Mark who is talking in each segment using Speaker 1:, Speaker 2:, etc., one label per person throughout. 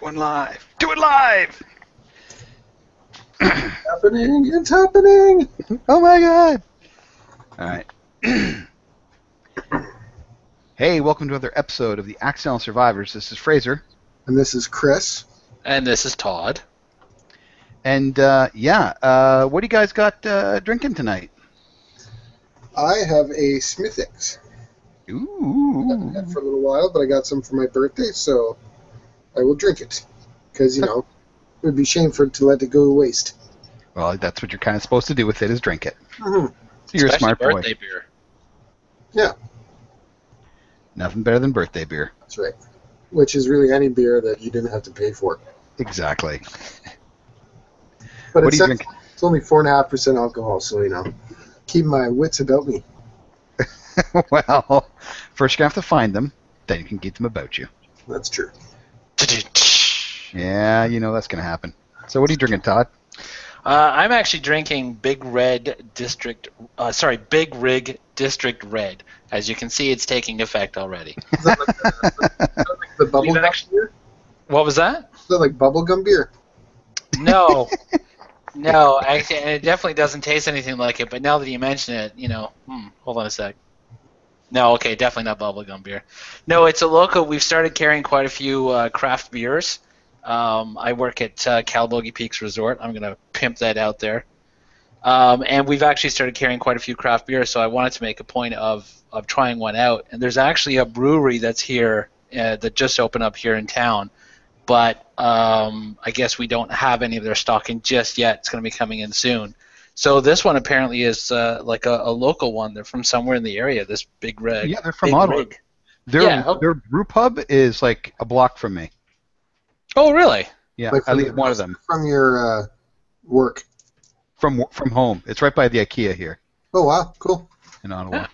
Speaker 1: Going live. Do it live!
Speaker 2: Happening! It's happening!
Speaker 1: Oh my god! Alright. Hey, welcome to another episode of the Accidental Survivors. This is Fraser.
Speaker 2: And this is Chris.
Speaker 3: And this is Todd.
Speaker 1: And, what do you guys got drinking tonight?
Speaker 2: I have a Smithix.
Speaker 1: Ooh.
Speaker 2: I haven't had for a little while, but I got some for my birthday, so I will drink it. Because, it would be shameful to let it go to waste.
Speaker 1: Well, that's what you're kind of supposed to do with it, is drink it.
Speaker 2: Mm-hmm.
Speaker 1: You're
Speaker 3: Especially
Speaker 1: a smart
Speaker 3: birthday
Speaker 1: boy.
Speaker 3: beer.
Speaker 2: Yeah,
Speaker 1: Nothing better than birthday beer.
Speaker 2: that's right. Which is really any beer that you didn't have to pay for.
Speaker 1: Exactly.
Speaker 2: But
Speaker 1: What are you drinking?
Speaker 2: It's only 4.5% alcohol, so, keep my wits about me.
Speaker 1: Well, first you're going to have to find them, then you can keep them about you.
Speaker 2: That's true.
Speaker 1: Yeah, you know that's going to happen. So what are you drinking, Todd?
Speaker 3: I'm actually drinking Big Rig District Red. As you can see, it's taking effect already.
Speaker 2: Is that like the bubblegum beer?
Speaker 3: What was that?
Speaker 2: Is that like bubblegum beer?
Speaker 3: No. No, actually, and it definitely doesn't taste anything like it, but now that you mention it, hold on a sec. No, okay, definitely not bubblegum beer. No, it's a local. We've started carrying quite a few craft beers. I work at Calabogie Peaks Resort. I'm going to pimp that out there. And we've actually started carrying quite a few craft beers, so I wanted to make a point of trying one out. And there's actually a brewery that's here that just opened up here in town, but I guess we don't have any of their stocking just yet. It's going to be coming in soon. So this one apparently is like a local one. They're from somewhere in the area, this Big Rig.
Speaker 1: Yeah, they're from Ottawa. Their brew pub is like a block from me.
Speaker 3: Oh, really?
Speaker 1: Yeah,
Speaker 2: Like
Speaker 1: I leave one of them.
Speaker 2: From your work?
Speaker 1: From home. It's right by the IKEA here
Speaker 2: Oh, wow. Cool.
Speaker 1: in Ottawa.
Speaker 3: Yeah.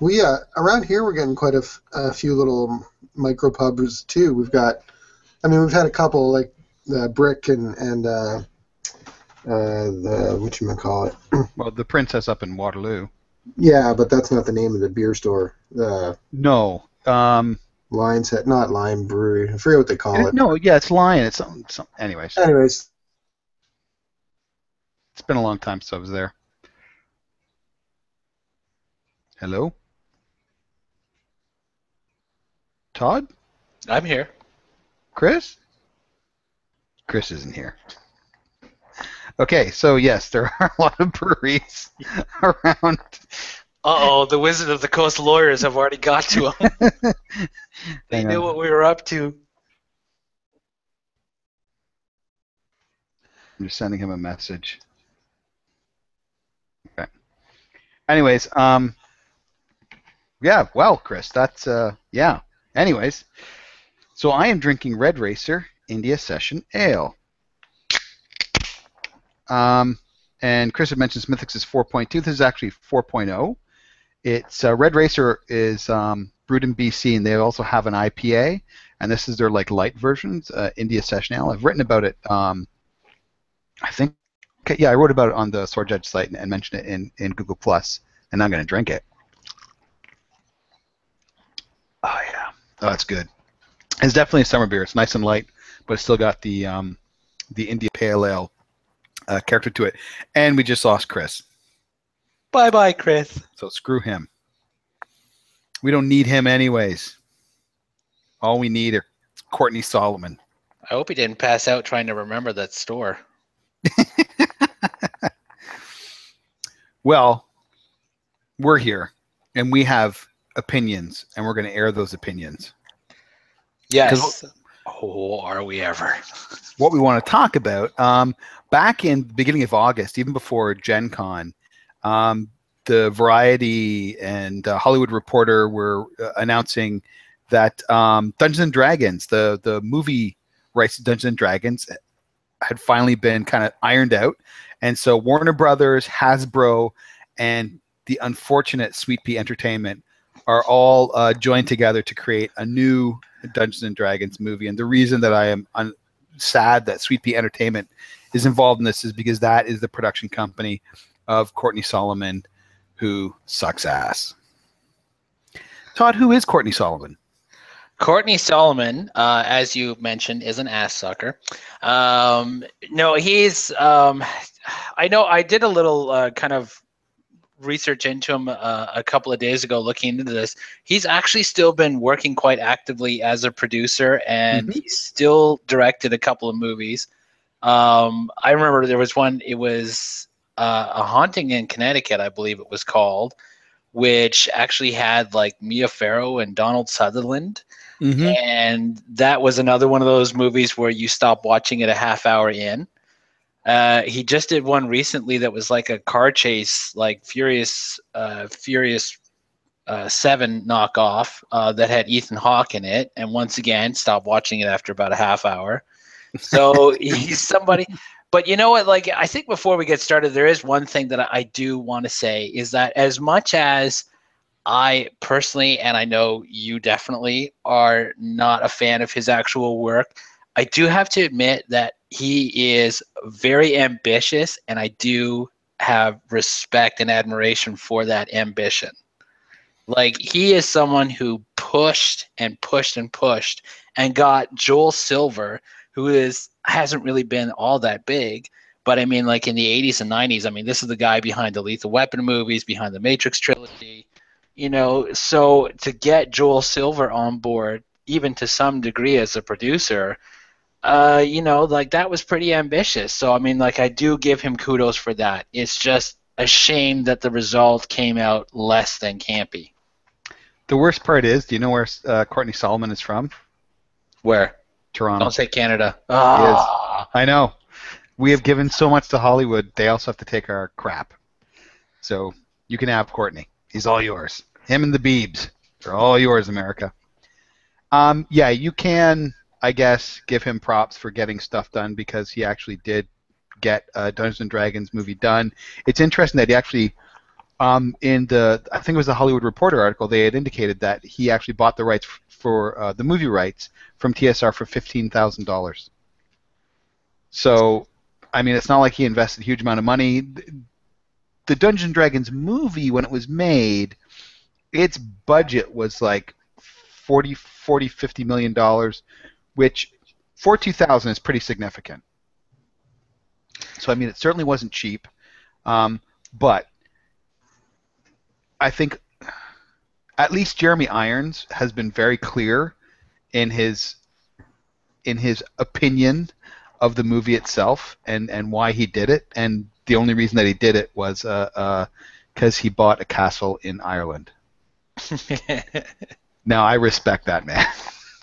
Speaker 2: We around here we're getting quite a few little micro pubs too. We've had a couple like the Brick and the whatchamacallit.
Speaker 1: Well, the Princess up in Waterloo.
Speaker 2: Yeah, but that's not the name of the beer store. The
Speaker 1: No.
Speaker 2: Lion's Head, not Lion Brewery. I forget what they call it.
Speaker 1: No, yeah, it's Lion. It's something. Anyways,
Speaker 2: Anyways,
Speaker 1: it's been a long time since I was there. Hello? Todd?
Speaker 3: I'm here.
Speaker 1: Chris? Chris isn't here. Okay, so yes, there are a lot of breweries around.
Speaker 3: Uh-oh, the Wizard of the Coast lawyers have already got to him. They
Speaker 1: Hang
Speaker 3: knew
Speaker 1: on.
Speaker 3: what we were up to.
Speaker 1: I'm just sending him a message. Okay. Anyways, yeah, well, Chris, that's, yeah. Anyways, so I am drinking Red Racer India Session Ale. And Chris had mentioned Smithix is 4.2. This is actually 4.0. It's Red Racer is brewed in BC, and they also have an IPA, and this is their like light versions, India Session Ale. I've written about it. I think, yeah, I wrote about it on the Sword Judge site and mentioned it in Google Plus, and I'm going to drink it. Oh yeah, oh that's good. It's definitely a summer beer. It's nice and light, but it's still got the India Pale Ale character to it. And we just lost Chris.
Speaker 3: Bye-bye, Chris.
Speaker 1: So screw him. We don't need him anyways. All we need are Courtney Solomon.
Speaker 3: I hope he didn't pass out trying to remember that store.
Speaker 1: Well, we're here, and we have opinions, and we're going to air those opinions.
Speaker 3: Yes. Oh, are we ever?
Speaker 1: What we want to talk about, back in the beginning of August, even before Gen Con, the Variety and Hollywood Reporter were announcing that Dungeons & Dragons, the movie rights to Dungeons & Dragons, had finally been kind of ironed out. And so Warner Brothers, Hasbro, and the unfortunate Sweet Pea Entertainment are all joined together to create a new Dungeons & Dragons movie. And the reason that I am sad that Sweet Pea Entertainment is involved in this is because that is the production company of Courtney Solomon, who sucks ass. Todd, who is Courtney Solomon?
Speaker 3: Courtney Solomon, as you mentioned, is an ass sucker. No, he's. I know. I did a little kind of research into him a couple of days ago, looking into this. He's actually still been working quite actively as a producer, and he's still directed a couple of movies. I remember there was one. It was A Haunting in Connecticut, I believe it was called, which actually had like Mia Farrow and Donald Sutherland. And that was another one of those movies where you stop watching it a half hour in. He just did one recently that was like a car chase, like Furious 7 knockoff that had Ethan Hawke in it. And once again, stopped watching it after about a half hour. So he's somebody. But you know what? Like, I think before we get started, there is one thing that I do want to say is that as much as I personally, and I know you definitely, are not a fan of his actual work, I do have to admit that he is very ambitious, and I do have respect and admiration for that ambition. Like, he is someone who pushed and pushed and pushed and got Joel Silver, who hasn't really been all that big, but I mean, like in the 80s and 90s, I mean, this is the guy behind the Lethal Weapon movies, behind the Matrix trilogy. You know, so to get Joel Silver on board, even to some degree as a producer, you know, like that was pretty ambitious. So, I mean, like I do give him kudos for that. It's just a shame that the result came out less than campy.
Speaker 1: The worst part is, do you know where Courtney Solomon is from?
Speaker 3: Where?
Speaker 1: Toronto.
Speaker 3: Don't say Canada.
Speaker 1: Yes. I know. We have given so much to Hollywood, they also have to take our crap. So you can have Courtney. He's all yours. Him and the Beebs. They're all yours, America. Yeah, you can, I guess, give him props for getting stuff done because he actually did get a Dungeons & Dragons movie done. It's interesting that he actually, in the, I think it was the Hollywood Reporter article, they had indicated that he actually bought the rights for the movie rights from TSR for $15,000. So, I mean, it's not like he invested a huge amount of money. The Dungeons & Dragons movie, when it was made, its budget was like $50 million, which for 2000 is pretty significant. So, I mean, it certainly wasn't cheap, but I think at least Jeremy Irons has been very clear in his opinion of the movie itself and why he did it, and the only reason that he did it was because he bought a castle in Ireland. Now, I respect that, man,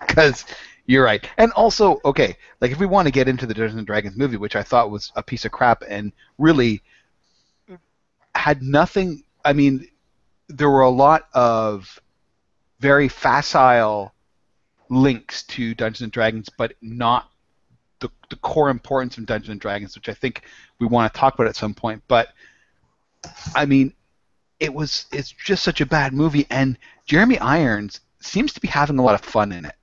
Speaker 1: because you're right. And also, okay, like if we want to get into the Dungeons & Dragons movie, which I thought was a piece of crap and really had nothing, I mean, there were a lot of very facile links to Dungeons & Dragons, but not the core importance of Dungeons & Dragons, which I think we want to talk about at some point. But, I mean, it's just such a bad movie, and Jeremy Irons seems to be having a lot of fun in it.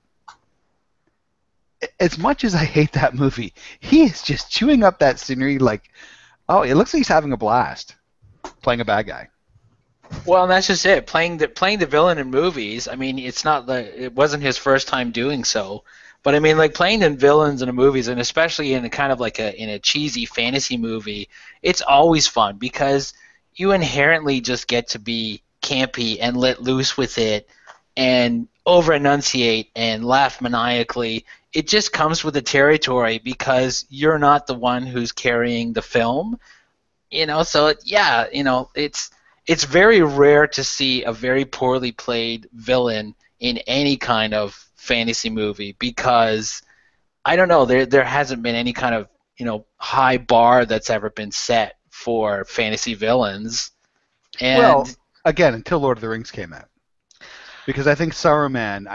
Speaker 1: As much as I hate that movie, he is just chewing up that scenery like, oh, it looks like he's having a blast playing a bad guy.
Speaker 3: Well, and that's just it. Playing the villain in movies. I mean, it wasn't his first time doing so, but I mean, like playing the villains in the movies, and especially in a kind of like in a cheesy fantasy movie, it's always fun because you inherently just get to be campy and let loose with it, and over enunciate and laugh maniacally. It just comes with the territory because you're not the one who's carrying the film, you know. So yeah, you know, it's very rare to see a very poorly played villain in any kind of fantasy movie because I don't know, there hasn't been any kind of, you know, high bar that's ever been set for fantasy villains. And
Speaker 1: well, again, until Lord of the Rings came out. Because I think Sauron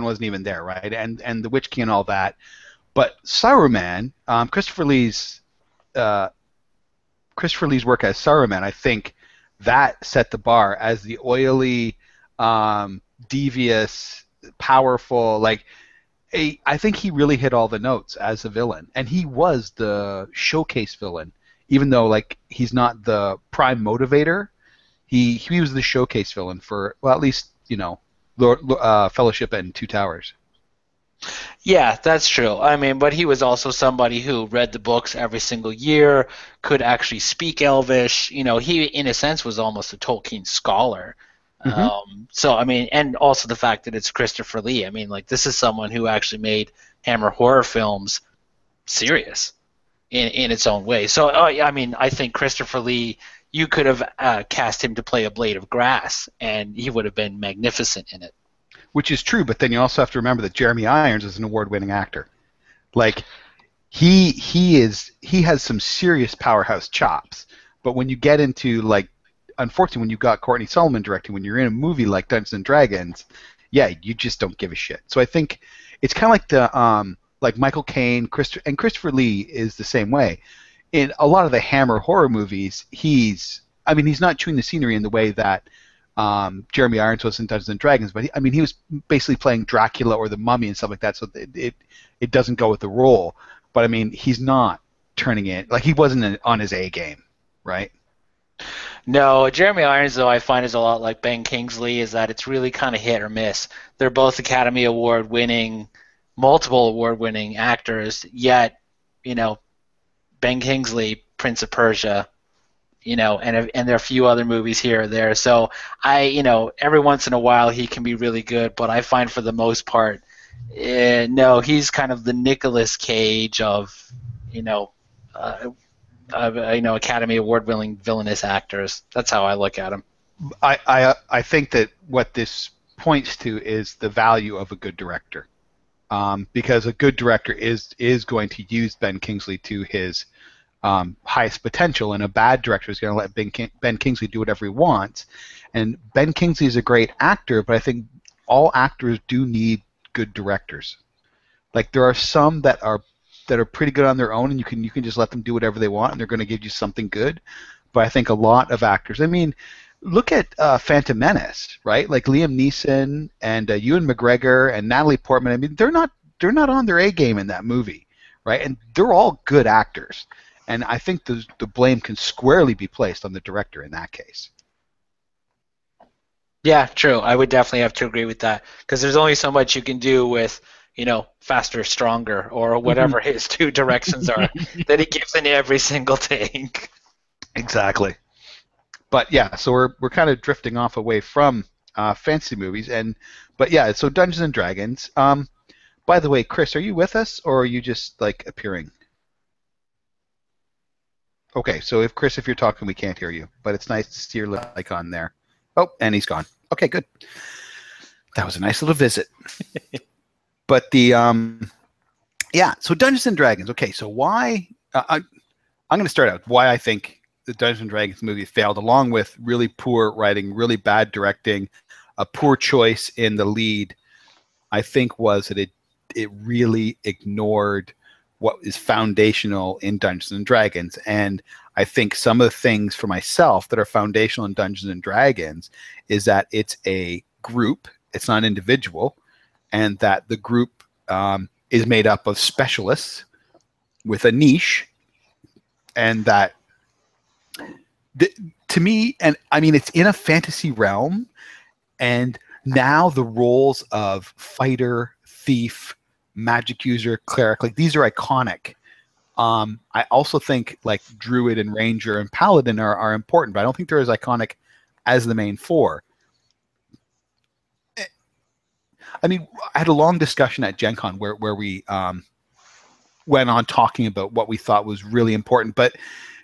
Speaker 1: wasn't even there, right? And the Witch King and all that. But Saruman, Christopher Lee's work as Saruman, I think that set the bar as the oily, devious, powerful, like I think he really hit all the notes as a villain, and he was the showcase villain, even though like he's not the prime motivator. He was the showcase villain for, well, at least, you know, Fellowship and Two Towers.
Speaker 3: Yeah, that's true. I mean, but he was also somebody who read the books every single year, could actually speak Elvish. You know, he, in a sense, was almost a Tolkien scholar. So, I mean, and also the fact that it's Christopher Lee. I mean, like, this is someone who actually made Hammer horror films serious in its own way. So, I mean, I think Christopher Lee, you could have cast him to play a blade of grass, and he would have been magnificent in it.
Speaker 1: Which is true, but then you also have to remember that Jeremy Irons is an award-winning actor. Like, he has some serious powerhouse chops. But when you get into, like, unfortunately, when you've got Courtney Solomon directing, when you're in a movie like Dungeons and Dragons, yeah, you just don't give a shit. So I think it's kind of like the like Michael Caine, and Christopher Lee is the same way. In a lot of the Hammer horror movies, he's not chewing the scenery in the way that Jeremy Irons was in Dungeons and Dragons, but he was basically playing Dracula or the Mummy and stuff like that, so it doesn't go with the role. But I mean, he's not turning it, like, he wasn't on his A game, right?
Speaker 3: No, Jeremy Irons, though, I find is a lot like Ben Kingsley, is that it's really kind of hit or miss. They're both Academy Award winning, multiple award winning actors, yet, you know, Ben Kingsley, Prince of Persia, you know, and there are a few other movies here or there. So every once in a while he can be really good, but I find for the most part, no, he's kind of the Nicolas Cage of, Academy Award-winning villainous actors. That's how I look at him.
Speaker 1: I think that what this points to is the value of a good director, because a good director is going to use Ben Kingsley to his highest potential, and a bad director is going to let Ben Kingsley do whatever he wants. And Ben Kingsley is a great actor, but I think all actors do need good directors. Like, there are some that are pretty good on their own, and you can just let them do whatever they want, and they're going to give you something good. But I think a lot of actors, I mean, look at Phantom Menace, right? Like Liam Neeson and Ewan McGregor and Natalie Portman. I mean, they're not on their A game in that movie, right? And they're all good actors. And I think the blame can squarely be placed on the director in that case.
Speaker 3: Yeah, true. I would definitely have to agree with that, because there's only so much you can do with, faster, stronger, or whatever his two directions are that he gives in every single take.
Speaker 1: Exactly. But yeah, so we're kind of drifting off away from fantasy movies, but yeah, so Dungeons and Dragons. By the way, Chris, are you with us, or are you just like appearing? Okay, so if you're talking, we can't hear you, but it's nice to see your little icon there. Oh, and he's gone. Okay, good. That was a nice little visit. But so Dungeons and Dragons. Okay, so why? I'm going to start out why I think the Dungeons and Dragons movie failed, along with really poor writing, really bad directing, a poor choice in the lead. I think was that it really ignored what is foundational in Dungeons and Dragons. And I think some of the things for myself that are foundational in Dungeons and Dragons is that it's a group, it's not an individual, and that the group is made up of specialists with a niche, and that to me, and I mean, it's in a fantasy realm, and now the roles of fighter, thief, magic user, cleric, like, these are iconic. I also think like druid and ranger and paladin are important, but I don't think they're as iconic as the main four. I mean, I had a long discussion at Gen Con where we went on talking about what we thought was really important, but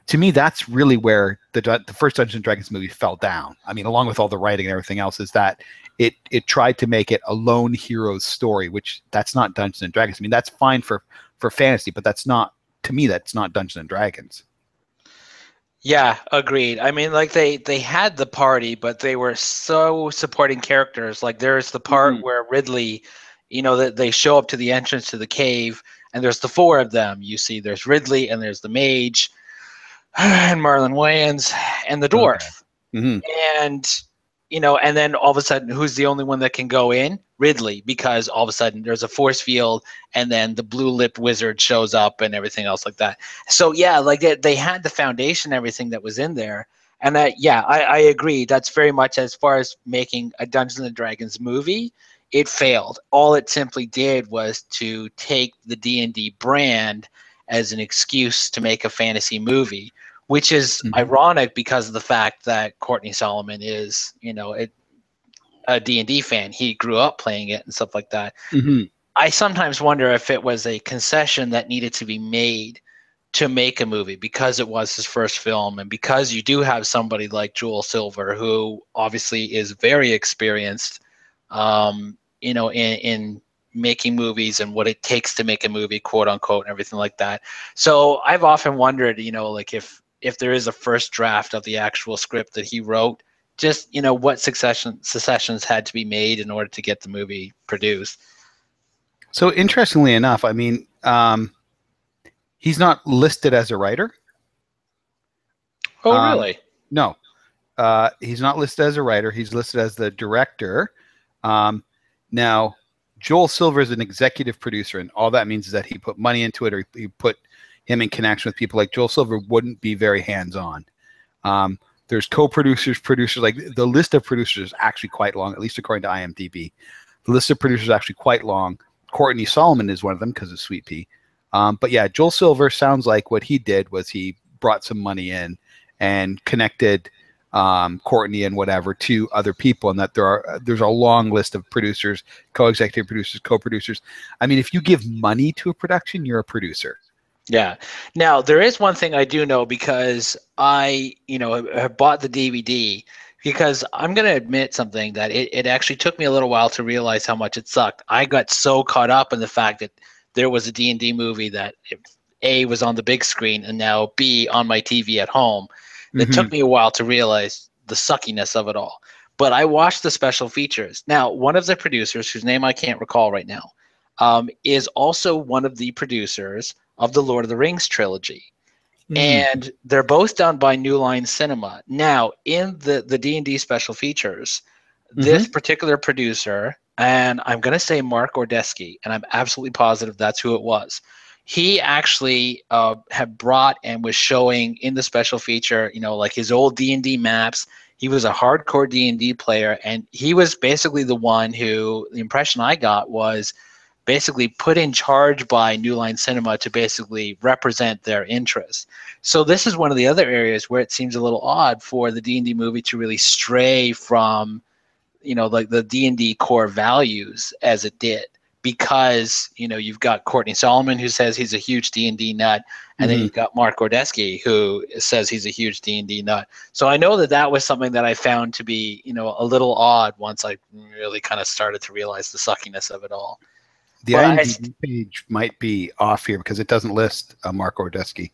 Speaker 1: to me, that's really where the first Dungeons and Dragons movie fell down. I mean, along with all the writing and everything else, is that it tried to make it a lone hero's story, which that's not Dungeons and Dragons. I mean, that's fine for fantasy, but that's not, to me, that's not Dungeons and Dragons.
Speaker 3: Yeah, agreed. I mean, like, they had the party, but they were so supporting characters. Like, there's the part where Ridley, that they show up to the entrance to the cave, and there's the four of them. You see, there's Ridley, and there's the mage, and Marlon Wayans, and the dwarf.
Speaker 1: Okay. Mm-hmm.
Speaker 3: And then all of a sudden, who's the only one that can go in? Ridley, because all of a sudden there's a force field, and then the blue-lipped wizard shows up and everything else like that. So yeah, like they had the foundation, everything that was in there, And I agree. That's very much as far as making a Dungeons and Dragons movie, it failed. All it simply did was to take the D&D brand as an excuse to make a fantasy movie, which is ironic because of the fact that Courtney Solomon is, a D&D fan. He grew up playing it and stuff like that. I sometimes wonder if it was a concession that needed to be made to make a movie because it was his first film, and because you do have somebody like Joel Silver, who obviously is very experienced, in making movies and what it takes to make a movie, quote unquote, and everything like that. So I've often wondered, like if there is a first draft of the actual script that he wrote, just, what secessions had to be made in order to get the movie produced.
Speaker 1: So interestingly enough, I mean, he's not listed as a writer.
Speaker 3: Oh, really?
Speaker 1: No. He's not listed as a writer. He's listed as the director. Now, Joel Silver is an executive producer, and all that means is that he put money into it, or he put him in connection with people. Like Joel Silver wouldn't be very hands-on. There's co-producers, producers. Like the list of producers is actually quite long, at least according to IMDb. The list of producers is actually quite long. Courtney Solomon is one of them because of Sweet Pea. But yeah, Joel Silver sounds like what he did was he brought some money in and connected Courtney and whatever to other people, and that there's a long list of producers, co-executive producers, co-producers. I mean, if you give money to a production, you're a producer.
Speaker 3: Yeah. Now, there is one thing I do know, because I, have bought the DVD, because I'm going to admit something, that it actually took me a little while to realize how much it sucked. I got so caught up in the fact that there was a D&D movie that A, was on the big screen, and now B, on my TV at home. It took me a while to realize the suckiness of it all. But I watched the special features. Now, one of the producers, whose name I can't recall right now, is also one of the producers of the Lord of the Rings trilogy. And they're both done by New Line Cinema. Now, in the D&D special features, this particular producer, and I'm going to say Mark Ordesky, and I'm absolutely positive that's who it was. He actually had brought and was showing in the special feature, like his old D&D maps. He was a hardcore D&D player, and he was basically the one who, the impression I got was, basically put in charge by New Line Cinema to basically represent their interests. So this is one of the other areas where it seems a little odd for the D&D movie to really stray from, like the D&D core values as it did, because, you've got Courtney Solomon, who says he's a huge D&D nut, and then you've got Mark Ordesky, who says he's a huge D&D nut. So I know that was something that I found to be, a little odd once I really kind of started to realize the suckiness of it all.
Speaker 1: The IMDb page might be off here because it doesn't list Mark Ordesky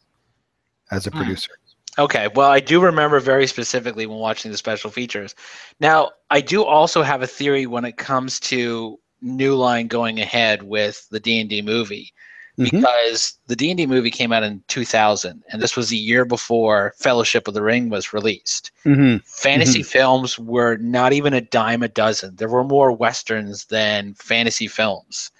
Speaker 1: as a producer.
Speaker 3: Okay, well, I do remember very specifically when watching the special features. Now, I do also have a theory when it comes to New Line going ahead with the D&D movie, because the D&D movie came out in 2000, and this was a year before Fellowship of the Ring was released. Fantasy films were not even a dime a dozen. There were more Westerns than fantasy films.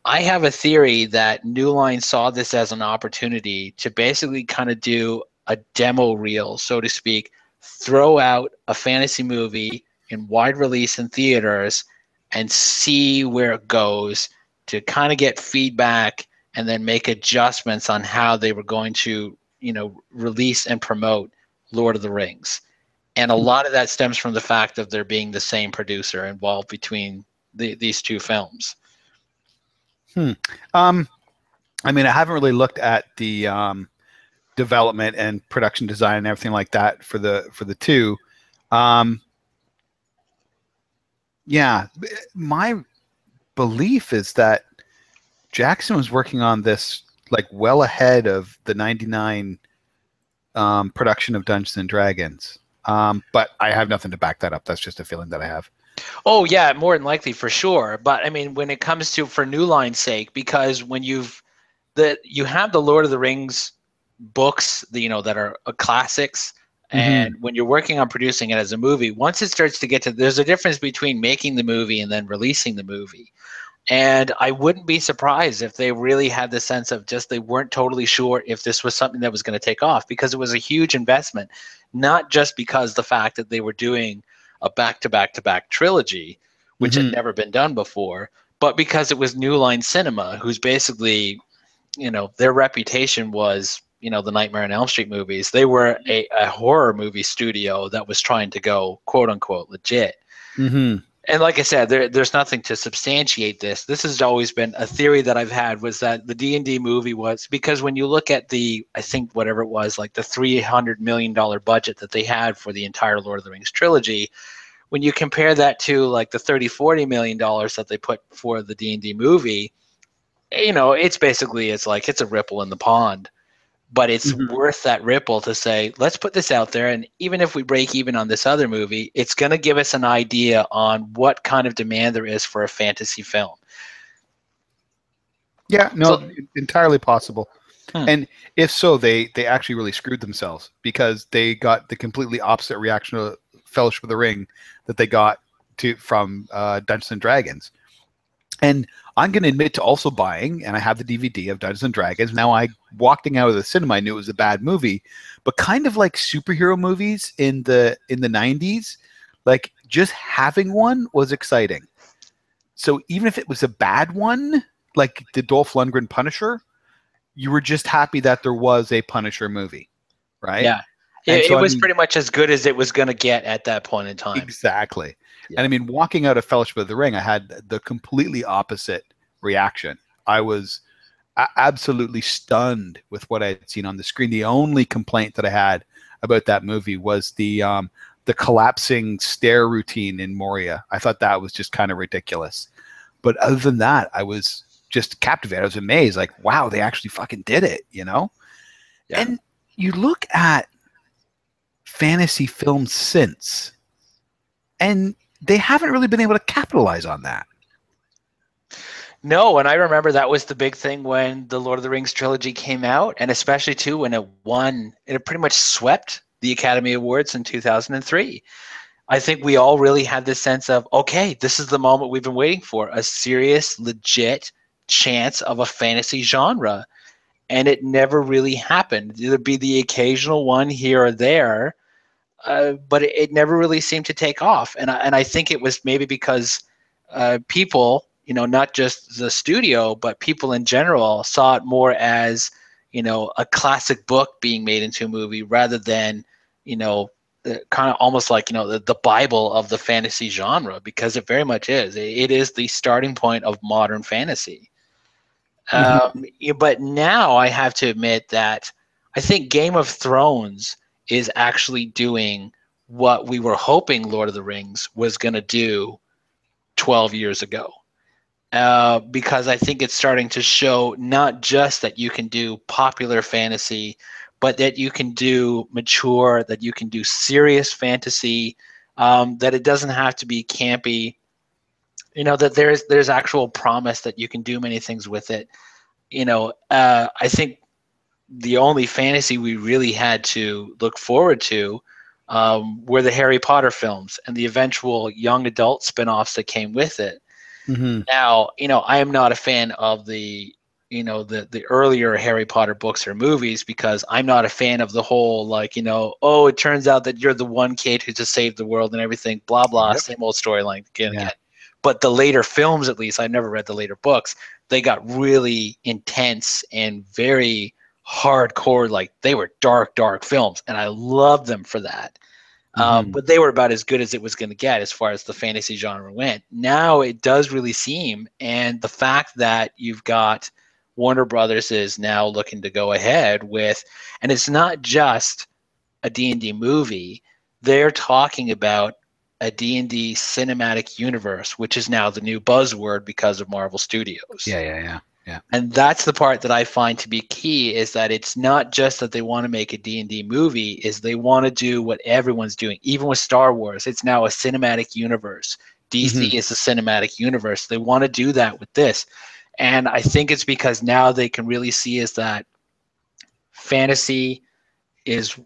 Speaker 3: I have a theory that New Line saw this as an opportunity to basically kind of do a demo reel, so to speak, throw out a fantasy movie in wide release in theaters and see where it goes, to kind of get feedback and then make adjustments on how they were going to, release and promote Lord of the Rings. And a lot of that stems from the fact of there being the same producer involved between these two films.
Speaker 1: I mean, I haven't really looked at the development and production design and everything like that for the two. Yeah, my belief is that Jackson was working on this like well ahead of the '99 production of Dungeons and Dragons. But I have nothing to back that up. That's just a feeling that I have.
Speaker 3: Oh yeah, more than likely, for sure. But I mean, when it comes to, for New Line's sake, because when you have the Lord of the Rings books, that are classics, and when you're working on producing it as a movie, once it starts to get to, there's a difference between making the movie and then releasing the movie. And I wouldn't be surprised if they really had the sense of just they weren't totally sure if this was something that was going to take off, because it was a huge investment, not just because the fact that they were doing a back-to-back-to-back trilogy, which had never been done before, but because it was New Line Cinema, who's basically, their reputation was, the Nightmare on Elm Street movies. They were a horror movie studio that was trying to go quote unquote legit. And like I said, there's nothing to substantiate this. This has always been a theory that I've had, was that the D&D movie was, because when you look at I think whatever it was, like the $300 million budget that they had for the entire Lord of the Rings trilogy, when you compare that to like the $30-40 million that they put for the D&D movie, it's basically, it's a ripple in the pond. But it's worth that ripple to say, let's put this out there, and even if we break even on this other movie, it's going to give us an idea on what kind of demand there is for a fantasy film.
Speaker 1: Yeah, no, entirely possible. And if so, they actually really screwed themselves, because they got the completely opposite reaction to Fellowship of the Ring that they got from Dungeons and Dragons. And I'm going to admit to also buying, and I have the DVD of Dungeons and Dragons. Now, walking out of the cinema, I knew it was a bad movie, but kind of like superhero movies in the 90s, like just having one was exciting. So even if it was a bad one, like the Dolph Lundgren Punisher, you were just happy that there was a Punisher movie, right?
Speaker 3: Yeah. It was pretty much as good as it was going to get at that point in time.
Speaker 1: Exactly.
Speaker 3: Yeah.
Speaker 1: And I mean, walking out of Fellowship of the Ring, I had the completely opposite reaction. I was absolutely stunned with what I had seen on the screen. The only complaint that I had about that movie was the collapsing stair routine in Moria. I thought that was just kind of ridiculous. But other than that, I was just captivated. I was amazed. Like, wow, they actually fucking did it, Yeah. And you look at fantasy films since, and they haven't really been able to capitalize on that.
Speaker 3: No, and I remember that was the big thing when the Lord of the Rings trilogy came out, and especially too when it pretty much swept the Academy Awards in 2003. I think we all really had this sense of, okay, this is the moment we've been waiting for, a serious, legit chance of a fantasy genre. And it never really happened. There'd be the occasional one here or there, but it never really seemed to take off. And I think it was maybe because people, not just the studio, but people in general saw it more as, a classic book being made into a movie rather than, kind of almost like, the Bible of the fantasy genre, because it very much is. It is the starting point of modern fantasy. But now I have to admit that I think Game of Thrones is actually doing what we were hoping Lord of the Rings was going to do 12 years ago. Because I think it's starting to show not just that you can do popular fantasy, but that you can do mature, that you can do serious fantasy, that it doesn't have to be campy, that there's actual promise that you can do many things with it. I think the only fantasy we really had to look forward to were the Harry Potter films and the eventual young adult spin-offs that came with it. Now, I am not a fan of the earlier Harry Potter books or movies, because I'm not a fan of the whole, like, oh, it turns out that you're the one kid who just saved the world and everything, blah, blah, same old storyline again. But the later films, at least, I've never read the later books, they got really intense and very hardcore. Like, they were dark, dark films, and I loved them for that. But they were about as good as it was going to get as far as the fantasy genre went. Now it does really seem, and the fact that you've got Warner Brothers is now looking to go ahead with, and it's not just a D&D movie, they're talking about a D&D cinematic universe, which is now the new buzzword because of Marvel Studios.
Speaker 1: Yeah.
Speaker 3: And that's the part that I find to be key, is that it's not just that they want to make a D&D movie, is they want to do what everyone's doing. Even with Star Wars, it's now a cinematic universe. DC is a cinematic universe. They want to do that with this. And I think it's because now they can really see is that fantasy is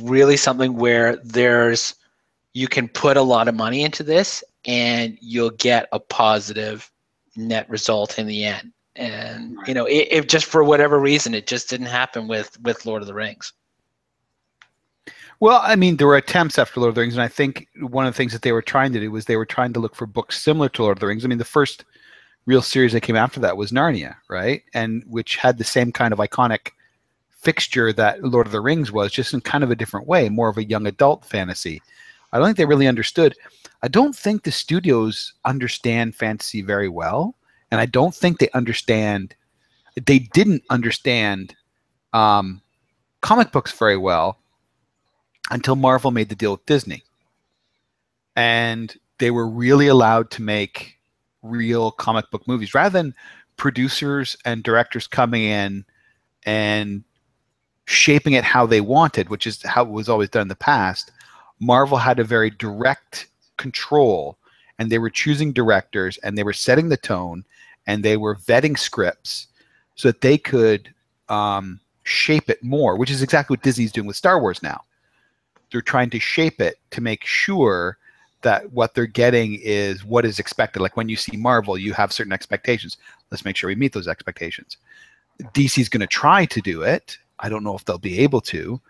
Speaker 3: really something where you can put a lot of money into this and you'll get a positive, net result in the end. And it just for whatever reason, it just didn't happen with Lord of the Rings.
Speaker 1: Well, I mean, there were attempts after Lord of the Rings, and I think one of the things that they were trying to do was they were trying to look for books similar to Lord of the Rings. I mean, the first real series that came after that was Narnia, right? And which had the same kind of iconic fixture that Lord of the Rings was, just in kind of a different way, more of a young adult fantasy. I don't think they really understood. I don't think the studios understand fantasy very well, and I don't think they didn't understand comic books very well until Marvel made the deal with Disney. And they were really allowed to make real comic book movies rather than producers and directors coming in and shaping it how they wanted, which is how it was always done in the past. Marvel had a very direct control, and they were choosing directors, and they were setting the tone, and they were vetting scripts so that they could shape it more, which is exactly what Disney's doing with Star Wars now. They're trying to shape it to make sure that what they're getting is what is expected. Like when you see Marvel, you have certain expectations. Let's make sure we meet those expectations. DC's going to try to do it. I don't know if they'll be able to.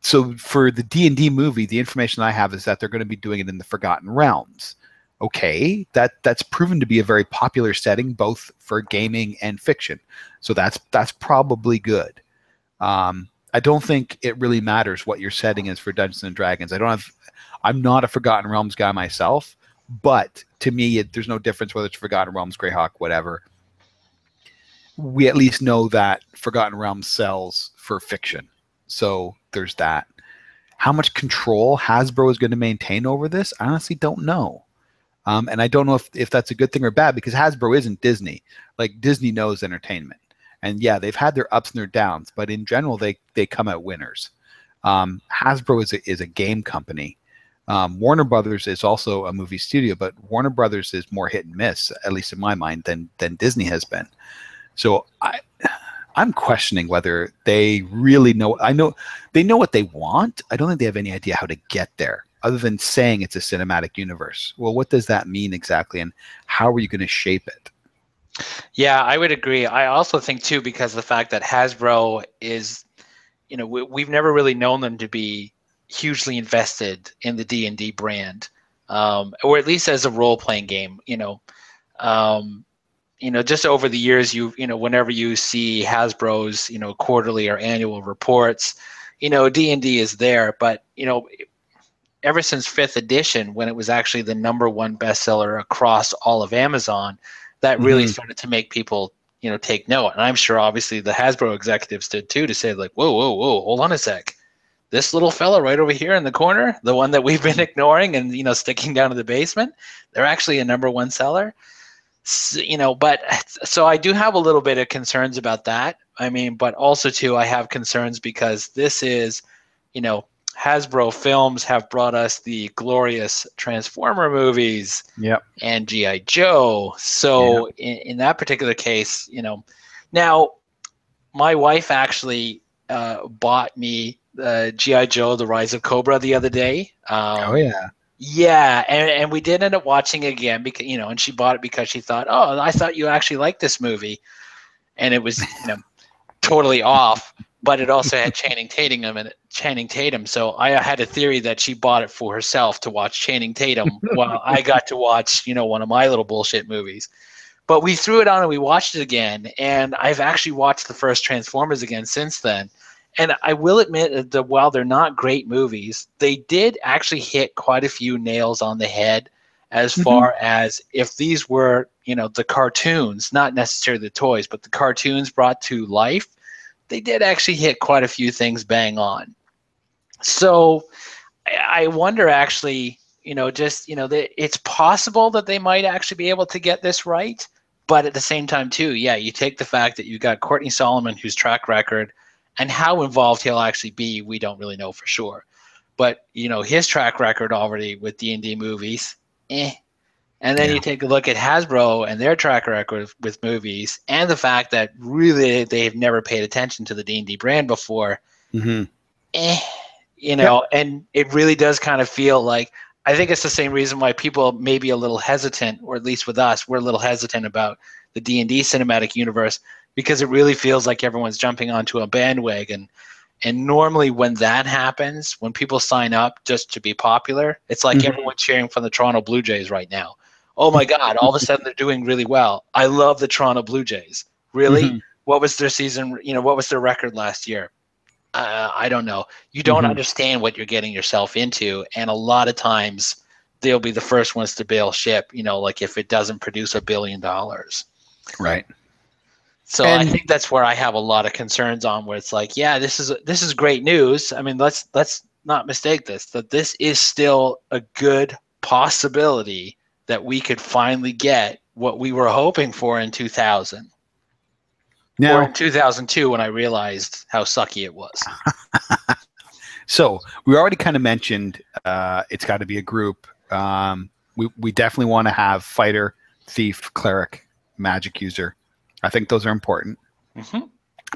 Speaker 1: So for the D&D movie, the information I have is that they're going to be doing it in the Forgotten Realms. Okay, that's proven to be a very popular setting, both for gaming and fiction. So that's probably good. I don't think it really matters what your setting is for Dungeons and Dragons. I'm not a Forgotten Realms guy myself, but to me, there's no difference whether it's Forgotten Realms, Greyhawk, whatever. We at least know that Forgotten Realms sells for fiction. So there's that. How much control Hasbro is going to maintain over this, I honestly don't know. And I don't know if that's a good thing or bad, because Hasbro isn't Disney. Like, Disney knows entertainment. And yeah, they've had their ups and their downs, but in general, they come out winners. Hasbro is a game company. Warner Brothers is also a movie studio, but Warner Brothers is more hit and miss, at least in my mind, than Disney has been. So I'm questioning whether they really know. I know they know what they want. I don't think they have any idea how to get there, other than saying it's a cinematic universe. Well, what does that mean exactly, and how are you going to shape it?
Speaker 3: Yeah, I would agree. I also think too, because the fact that Hasbro is, we've never really known them to be hugely invested in the D&D brand, or at least as a role-playing game. Just over the years, whenever you see Hasbro's, quarterly or annual reports, D&D is there, but ever since 5th edition, when it was actually the #1 bestseller across all of Amazon, that really started to make people, take note. And I'm sure obviously the Hasbro executives did too, to say like, whoa, hold on a sec. This little fella right over here in the corner, the one that we've been ignoring and, sticking down to the basement, they're actually a #1 seller. But so I do have a little bit of concerns about that. I mean, but also too, I have concerns because this is, Hasbro Films have brought us the glorious Transformer movies, and G.I. Joe. So in that particular case, now my wife actually bought me G.I. Joe: The Rise of Cobra the other day. Yeah, and we did end up watching it again because and she bought it because she thought, oh, I thought you actually liked this movie, and it was totally off. But it also had Channing Tatum. So I had a theory that she bought it for herself to watch Channing Tatum while I got to watch, one of my little bullshit movies. But we threw it on and we watched it again. And I've actually watched the first Transformers again since then. And I will admit that while they're not great movies, they did actually hit quite a few nails on the head as far as if these were, the cartoons, not necessarily the toys, but the cartoons brought to life. They did actually hit quite a few things bang on. So I wonder actually, it's possible that they might actually be able to get this right. But at the same time too, yeah, you take the fact that you've got Courtney Solomon, whose track record and how involved he'll actually be, we don't really know for sure. But, his track record already with D&D movies, And then you take a look at Hasbro and their track record with movies, and the fact that really they've never paid attention to the D&D brand before. And it really does kind of feel like I think it's the same reason why people may be a little hesitant, or at least with us, we're a little hesitant about the D&D cinematic universe, because it really feels like everyone's jumping onto a bandwagon. And normally when that happens, when people sign up just to be popular, it's like everyone cheering for the Toronto Blue Jays right now. Oh my God, all of a sudden they're doing really well. I love the Toronto Blue Jays. Really? What was their season, what was their record last year? I don't know. You don't understand what you're getting yourself into, and a lot of times they'll be the first ones to bail ship, like if it doesn't produce $1 billion.
Speaker 1: Right.
Speaker 3: So I think that's where I have a lot of concerns on, where it's like, yeah, this is great news. I mean, let's not mistake this, that this is still a good possibility that we could finally get what we were hoping for in 2000.
Speaker 1: Now,
Speaker 3: or in 2002 when I realized how sucky it was.
Speaker 1: So we already kind of mentioned it's got to be a group. We definitely want to have fighter, thief, cleric, magic user. I think those are important.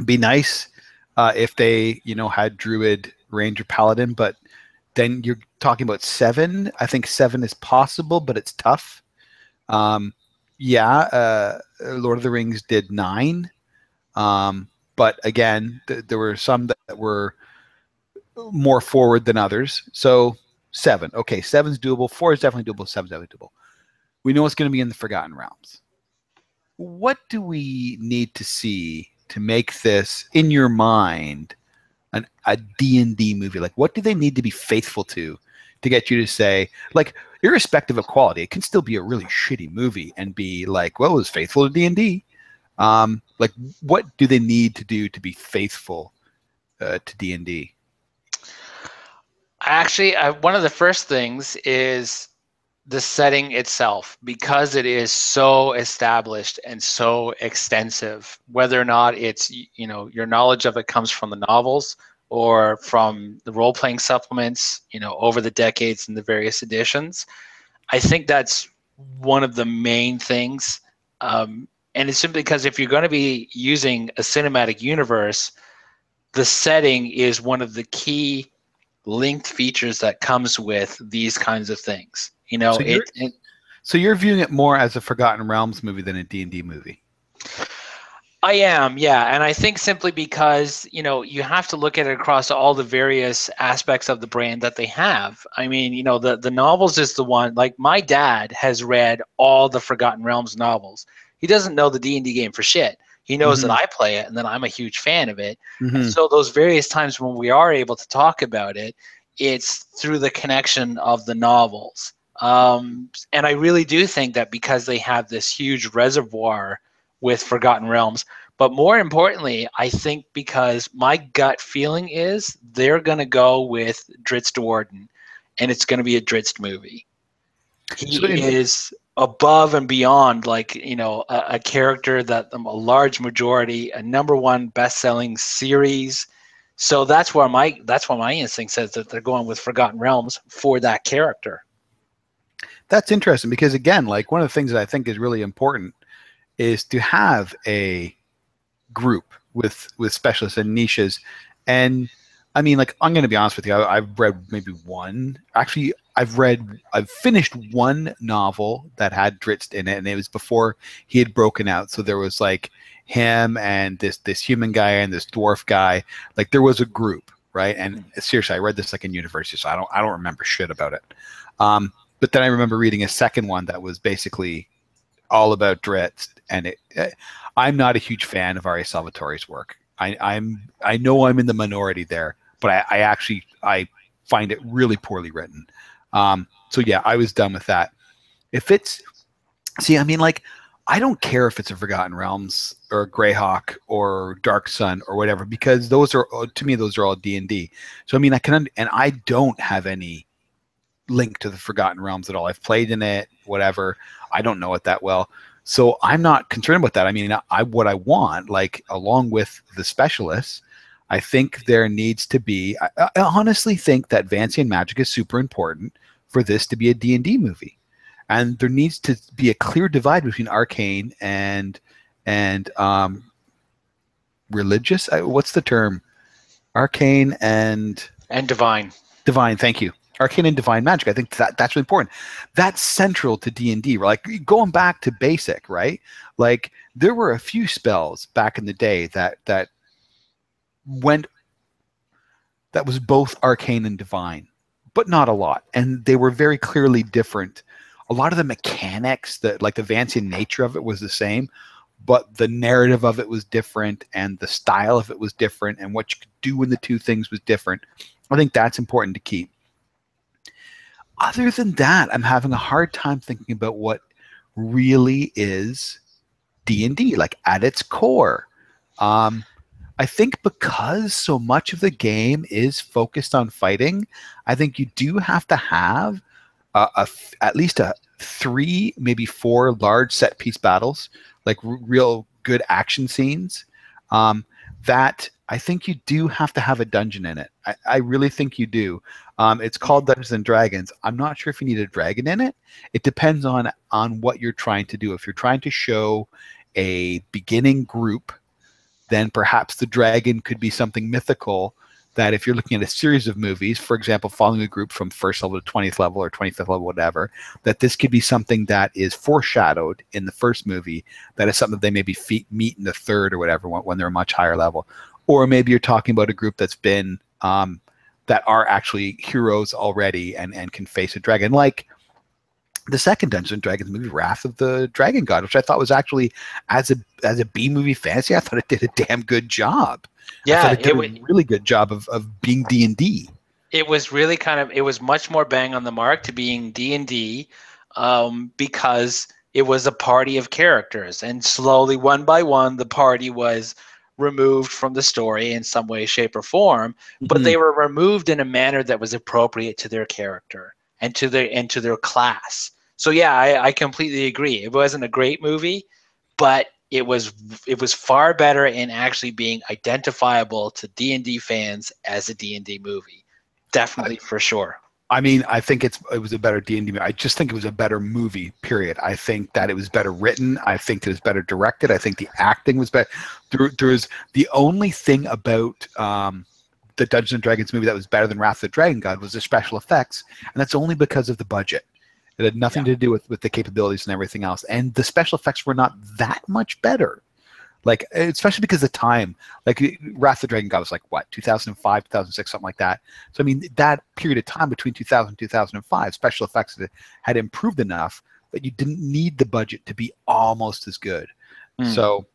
Speaker 1: Be nice if they, had druid, ranger, paladin, but then you're talking about 7. I think 7 is possible, but it's tough. Lord of the Rings did 9. But again, there were some that were more forward than others. So 7. Okay, 7's doable. 4 is definitely doable. 7's definitely doable. We know it's going to be in the Forgotten Realms. What do we need to see to make this, in your mind, a D&D movie? Like, what do they need to be faithful to get you to say, like, irrespective of quality, it can still be a really shitty movie and be like, well, it was faithful to D&D. Like, what do they need to do to be faithful to D&D?
Speaker 3: Actually, one of the first things is the setting itself, because it is so established and so extensive, whether or not it's, your knowledge of it comes from the novels or from the role-playing supplements, over the decades and the various editions. I think that's one of the main things. And it's simply because if you're going to be using a cinematic universe, the setting is one of the key linked features that comes with these kinds of things.
Speaker 1: So you're viewing it more as a Forgotten Realms movie than a D&D movie?
Speaker 3: I am, yeah. And I think simply because, you have to look at it across all the various aspects of the brand that they have. I mean, the novels is the one, like my dad has read all the Forgotten Realms novels. He doesn't know the D&D game for shit. He knows that I play it and that I'm a huge fan of it. And so those various times when we are able to talk about it, it's through the connection of the novels. And I really do think that because they have this huge reservoir with Forgotten Realms, but more importantly, I think because my gut feeling is they're going to go with Drizzt Do'Urden, and it's going to be a Drizzt movie. He is above and beyond, like, a character that a large majority, a #1 best-selling series. So that's why my instinct says that they're going with Forgotten Realms for that character.
Speaker 1: That's interesting because, again, like, one of the things that I think is really important is to have a group with specialists and niches. And I mean, like, I'm going to be honest with you, I've read maybe one. Actually, I've finished one novel that had Drizzt in it, and it was before he had broken out. So there was like him and this human guy and this dwarf guy. Like, there was a group, right? And seriously, I read this like in university, so I don't remember shit about it. But then I remember reading a second one that was basically all about Drizzt, and I'm not a huge fan of R.A. Salvatore's work. I know I'm in the minority there, but I find it really poorly written. So yeah, I was done with that. I don't care if it's a Forgotten Realms or Greyhawk or Dark Sun or whatever, because those are, to me, those are all D&D. So I mean, I don't have any link to the Forgotten Realms at all. I've played in it, whatever. I don't know it that well. So I'm not concerned about that. I mean, what I want, like, along with the specialists, I think there needs to be, I honestly think that Vancian magic is super important for this to be a D&D movie. And there needs to be a clear divide between arcane and religious. What's the term? Arcane and
Speaker 3: divine.
Speaker 1: Divine, thank you. Arcane and Divine Magic. I think that's really important. That's central to D&D. Like going back to basic, right? Like there were a few spells back in the day that went that was both arcane and divine, but not a lot. And they were very clearly different. A lot of the mechanics, like the Vancian nature of it was the same, but the narrative of it was different and the style of it was different and what you could do in the two things was different. I think that's important to keep. Other than that, I'm having a hard time thinking about what really is D&D, like at its core. I think because so much of the game is focused on fighting, I think you do have to have at least 3, maybe 4 large set piece battles, like real good action scenes. That I think you do have to have a dungeon in it. I really think you do. It's called Dungeons and Dragons. I'm not sure if you need a dragon in it. It depends on what you're trying to do. If you're trying to show a beginning group, then perhaps the dragon could be something mythical that if you're looking at a series of movies, for example, following a group from first level to 20th level or 25th level, whatever, that this could be something that is foreshadowed in the first movie, that is something they maybe meet in the third or whatever when they're a much higher level. Or maybe you're talking about a group that's been, that are actually heroes already and can face a dragon, like the second Dungeons and Dragons movie, Wrath of the Dragon God, which I thought was actually, as a B movie fantasy, I thought it did a damn good job.
Speaker 3: Yeah,
Speaker 1: it did a really good job of being D&D.
Speaker 3: It was really it was much more bang on the mark to being D&D, because it was a party of characters, and slowly, one by one, the party was removed from the story in some way, shape, or form, but they were removed in a manner that was appropriate to their character and to their class. So yeah, I completely agree. It wasn't a great movie, but it was far better in actually being identifiable to D&D fans as a D&D movie. Definitely, for sure.
Speaker 1: I mean, I think it was a better D&D movie. I just think it was a better movie, period. I think that it was better written. I think that it was better directed. I think the acting was better. There was the only thing about the Dungeons and Dragons movie that was better than Wrath of the Dragon God was the special effects, and that's only because of the budget. It had nothing to do with the capabilities and everything else. And the special effects were not that much better. Like, especially because of the time, like Wrath of the Dragon God was like, what, 2005, 2006, something like that. So, I mean, that period of time between 2000 and 2005, special effects had improved enough that you didn't need the budget to be almost as good. So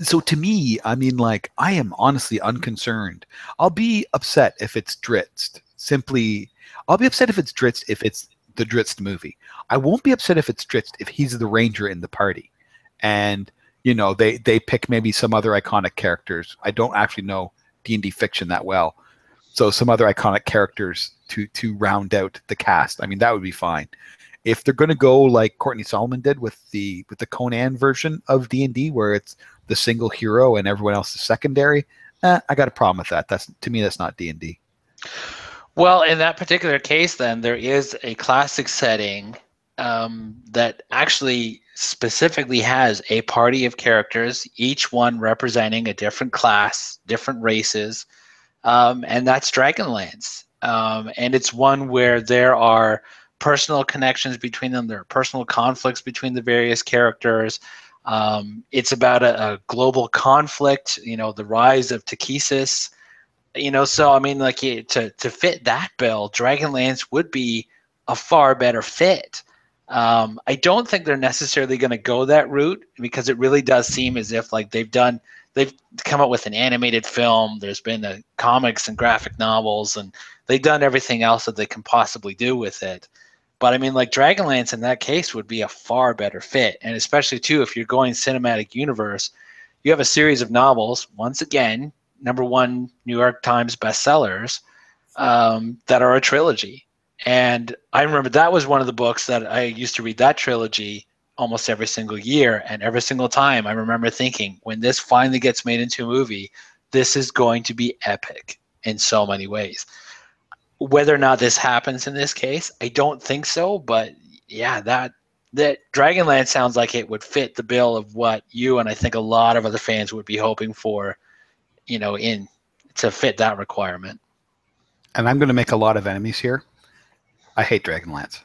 Speaker 1: to me, I mean, like, I am honestly unconcerned. I'll be upset if it's Drizzt. I'll be upset if it's Drizzt if it's the Drizzt movie. I won't be upset if it's Drizzt if he's the ranger in the party. And you know, they pick maybe some other iconic characters. I don't actually know D&D fiction that well, so some other iconic characters to round out the cast. I mean, that would be fine. If they're going to go like Courtney Solomon did with the Conan version of D&D, where it's the single hero and everyone else is secondary, I got a problem with that. To me, that's not D&D.
Speaker 3: Well, in that particular case, then there is a classic setting that actually specifically has a party of characters, each one representing a different class, different races, and that's Dragonlance. And it's one where there are personal connections between them. There are personal conflicts between the various characters. It's about a global conflict, you know, the rise of Takesis. You know, so I mean, like, to fit that bill, Dragonlance would be a far better fit. I don't think they're necessarily going to go that route, because it really does seem as if like they've come up with an animated film. There's been the comics and graphic novels, and they've done everything else that they can possibly do with it. But I mean, like, Dragonlance in that case would be a far better fit, and especially too if you're going cinematic universe, you have a series of novels. Once again, #1 New York Times bestsellers, that are a trilogy. And I remember that was one of the books that I used to read that trilogy almost every single year. And every single time I remember thinking, when this finally gets made into a movie, this is going to be epic in so many ways. Whether or not this happens in this case, I don't think so. But yeah, that Dragonlance sounds like it would fit the bill of what you and I think a lot of other fans would be hoping for, you know, to fit that requirement.
Speaker 1: and I'm going to make a lot of enemies here. I hate Dragonlance.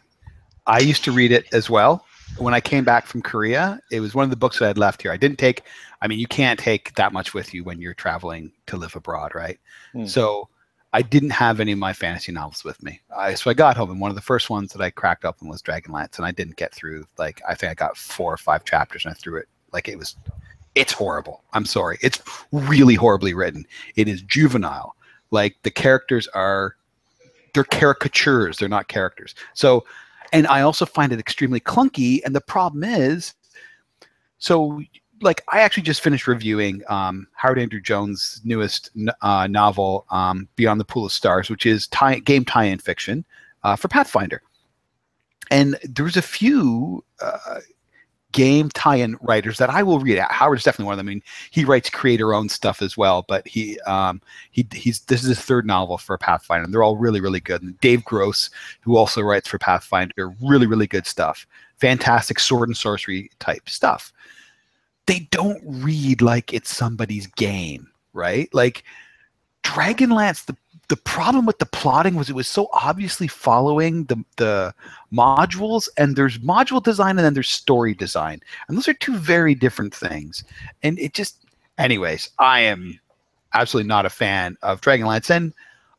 Speaker 1: I used to read it as well. When I came back from Korea, it was one of the books that I'd left here. I didn't take, I mean, you can't take that much with you when you're traveling to live abroad, right? So I didn't have any of my fantasy novels with me. So I got home, and one of the first ones that I cracked open was Dragonlance, and I didn't get through, like, I think I got 4 or 5 chapters, and I threw it. Like, it's horrible. I'm sorry. It's really horribly written. It is juvenile. Like, the characters they're caricatures. They're not characters. So, and I also find it extremely clunky. And the problem is, so like I actually just finished reviewing Howard Andrew Jones' newest novel, Beyond the Pool of Stars, which is game tie-in fiction for Pathfinder. And there's a few game tie-in writers that I will read. Howard's definitely one of them. I mean, he writes creator-owned stuff as well, but he's this is his 3rd novel for Pathfinder, and they're all really, really good. And Dave Gross, who also writes for Pathfinder, really, really good stuff. Fantastic sword and sorcery type stuff. They don't read like it's somebody's game, right? Like Dragonlance, the problem with the plotting was it was so obviously following the modules, and there's module design and then there's story design, and those are 2 very different things. And it just, anyways, I am absolutely not a fan of Dragonlance, and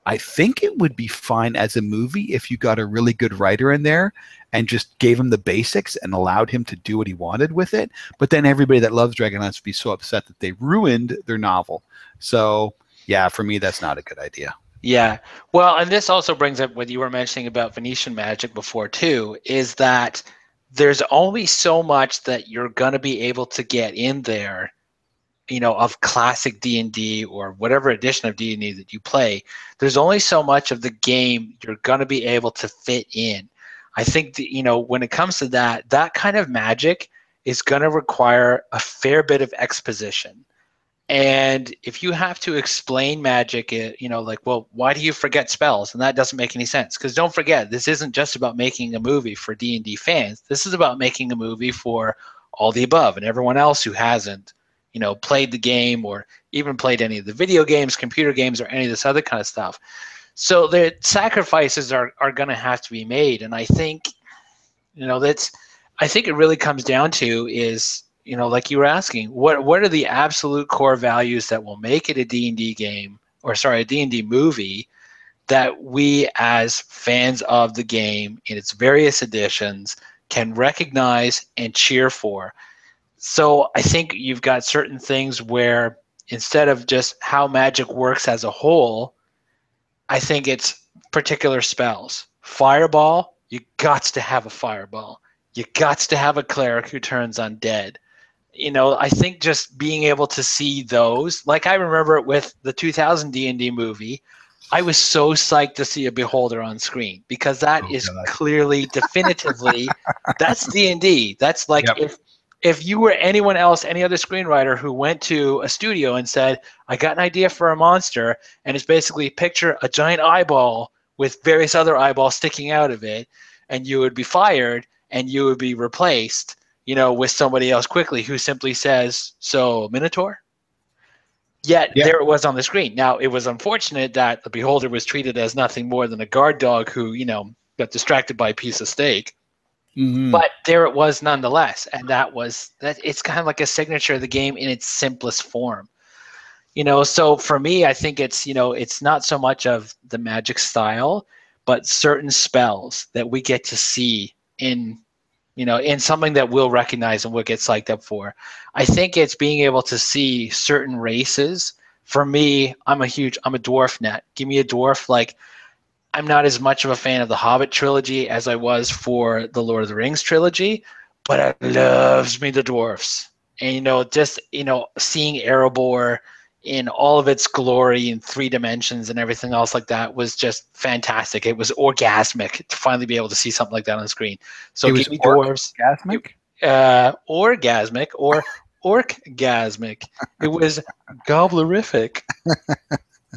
Speaker 1: I think it would be fine as a movie if you got a really good writer in there and just gave him the basics and allowed him to do what he wanted with it. But then everybody that loves Dragonlance would be so upset that they ruined their novel. So yeah, for me, that's not a good idea.
Speaker 3: Yeah. Well, and this also brings up what you were mentioning about Venetian magic before too, is that there's only so much that you're going to be able to get in there, you know, of classic D&D or whatever edition of D&D that you play. There's only so much of the game you're going to be able to fit in. I think that, you know, when it comes to that kind of magic is going to require a fair bit of exposition. And if you have to explain magic, you know, like, well, why do you forget spells? And that doesn't make any sense. Because don't forget, this isn't just about making a movie for D&D fans. This is about making a movie for all the above and everyone else who hasn't, you know, played the game or even played any of the video games, computer games, or any of this other kind of stuff. So the sacrifices are going to have to be made. And I think, you know, I think it really comes down to is, you know, like you were asking, what are the absolute core values that will make it a D&D game, or sorry, a D&D movie that we as fans of the game in its various editions can recognize and cheer for. So I think you've got certain things where instead of just how magic works as a whole, I think it's particular spells. Fireball, you got to have a fireball. You got to have a cleric who turns undead. You know, I think just being able to see those, like I remember it with the 2000 D&D movie, I was so psyched to see a beholder on screen because that is clearly, definitively, that's D&D. That's like if you were anyone else, any other screenwriter who went to a studio and said, I got an idea for a monster, and it's basically picture a giant eyeball with various other eyeballs sticking out of it, and you would be fired and you would be replaced, you know, with somebody else quickly who simply says, so Minotaur? Yet there it was on the screen. Now, it was unfortunate that the beholder was treated as nothing more than a guard dog who, you know, got distracted by a piece of steak. Mm-hmm. But there it was nonetheless. And it's kind of like a signature of the game in its simplest form. You know, so for me, I think it's, you know, it's not so much of the magic style, but certain spells that we get to see in, you know, in something that we'll recognize and we'll get psyched up for. I think it's being able to see certain races. For me, I'm a dwarf net. Give me a dwarf. Like, I'm not as much of a fan of the Hobbit trilogy as I was for the Lord of the Rings trilogy, but I loves me the dwarfs. And, you know, just, you know, seeing Erebor in all of its glory in 3 dimensions and everything else like that was just fantastic. It was orgasmic to finally be able to see something like that on the screen. So give me dwarves.
Speaker 1: Orgasmic?
Speaker 3: Orgasmic or orgasmic. It was gobblerific.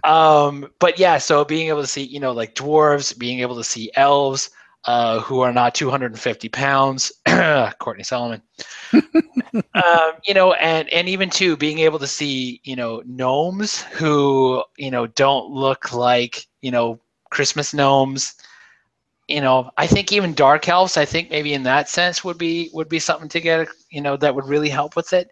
Speaker 3: But yeah, so being able to see, you know, like dwarves, being able to see elves who are not 250 pounds, Courtney Solomon, you know, and even too being able to see, you know, gnomes who, you know, don't look like, you know, Christmas gnomes. I think even dark elves, I think maybe in that sense would be something to get, that would really help with it.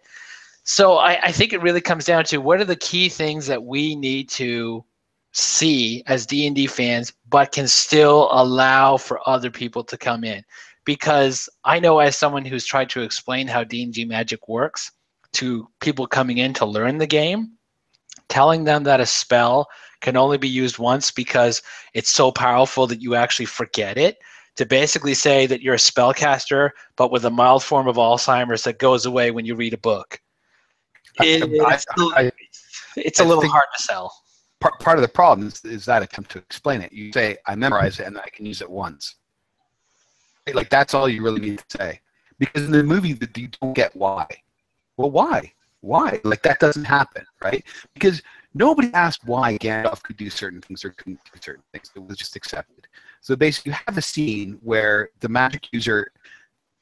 Speaker 3: So I think it really comes down to what are the key things that we need to see as D&D fans, but can still allow for other people to come in. Because I know as someone who's tried to explain how D&D magic works to people coming in to learn the game, telling them that a spell can only be used once because it's so powerful that you actually forget it, to basically say that you're a spellcaster, but with a mild form of Alzheimer's that goes away when you read a book. It's a little hard to sell.
Speaker 1: Part of the problem is that attempt to explain it. You say, I memorize it and I can use it once. Like, that's all you really need to say. Because in the movie, you don't get why. Well, why? Why? Like, that doesn't happen, right? Because nobody asked why Gandalf could do certain things or couldn't do certain things. It was just accepted. So basically, you have a scene where the magic user,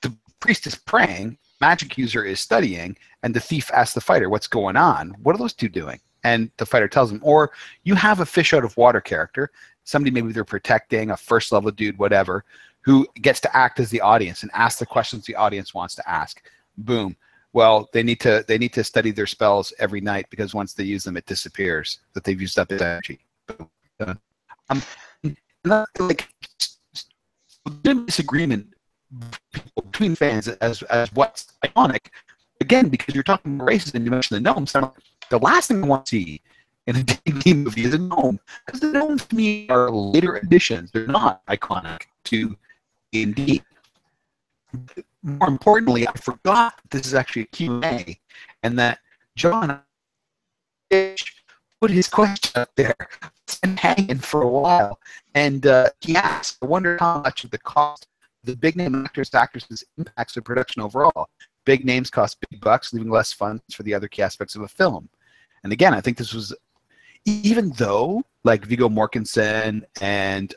Speaker 1: the priest is praying, magic user is studying, and the thief asks the fighter, what's going on? What are those two doing? And the fighter tells him. Or you have a fish out of water character, somebody maybe they're protecting, a first level dude, whatever, who gets to act as the audience and ask the questions the audience wants to ask. Boom. Well, they need to study their spells every night because once they use them, it disappears, that they've used up its energy. Like, disagreement between fans as what's iconic, again, because you're talking about races and you mentioned the gnomes. The last thing I want to see in a D&D movie is a gnome, because the gnomes to me are later additions. They're not iconic to D&D. More importantly, I forgot that this is actually a Q&A, and that John put his question up there. It's been hanging for a while, and he asked, I wonder how much of the cost of the big name actresses impacts the production overall. Big names cost big bucks, leaving less funds for the other key aspects of a film. And again, I think this was, even though like Viggo Mortensen and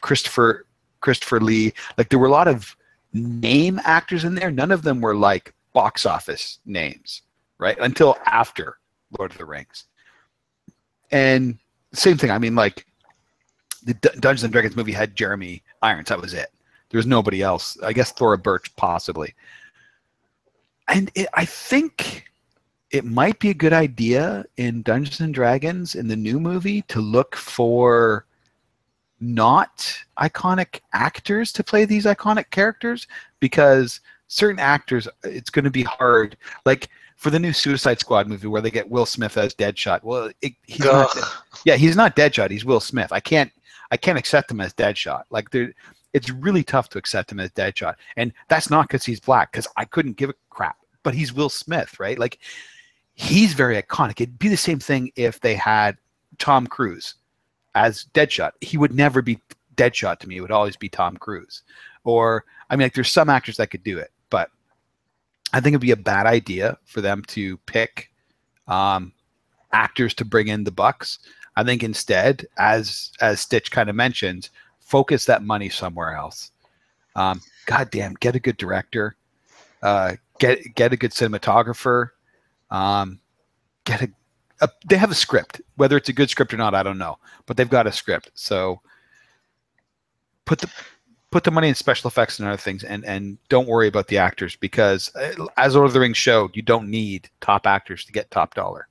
Speaker 1: Christopher Lee, like there were a lot of name actors in there. None of them were like box office names, right? Until after Lord of the Rings. And same thing. I mean, like the Dungeons and Dragons movie had Jeremy Irons. That was it. There was nobody else. I guess Thora Birch possibly. And I think it might be a good idea in Dungeons and Dragons in the new movie to look for not iconic actors to play these iconic characters, because certain actors, it's going to be hard. Like for the new Suicide Squad movie where they get Will Smith as Deadshot. Well, he's not Deadshot. He's Will Smith. I can't accept him as Deadshot. Like it's really tough to accept him as Deadshot, and that's not because he's black. Because I couldn't give a crap. But he's Will Smith, right? Like he's very iconic. It'd be the same thing if they had Tom Cruise as Deadshot. He would never be Deadshot to me. It would always be Tom Cruise. Or, I mean, like, there's some actors that could do it, but I think it'd be a bad idea for them to pick actors to bring in the bucks. I think instead, as Stitch kind of mentioned, focus that money somewhere else. Goddamn, get a good director. Get a good cinematographer. They have a script. Whether it's a good script or not, I don't know. But they've got a script. So put the money in special effects and other things, and don't worry about the actors, because as Lord of the Rings showed, you don't need top actors to get top dollar.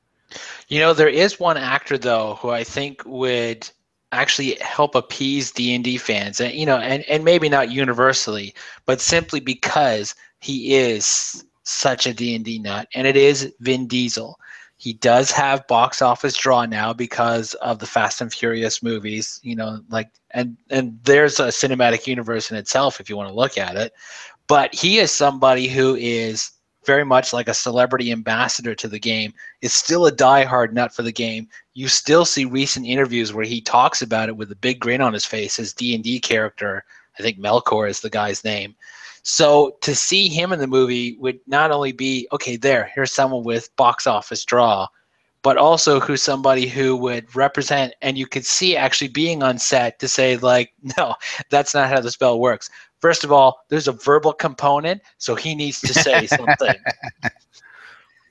Speaker 3: There is one actor though who I think would actually help appease D&D fans, and and maybe not universally, but simply because he is such a D&D nut, and it is Vin Diesel. He does have box office draw now because of the Fast and Furious movies, and there's a cinematic universe in itself if you want to look at it. But he is somebody who is very much like a celebrity ambassador to the game, is still a diehard nut for the game. You still see recent interviews where he talks about it with a big grin on his face. His D&D character, I think Melkor is the guy's name. So to see him in the movie would not only be, okay, here's someone with box office draw, but also who's somebody who would represent, and you could see actually being on set to say, like, no, that's not how the spell works. First of all, there's a verbal component, so he needs to say something.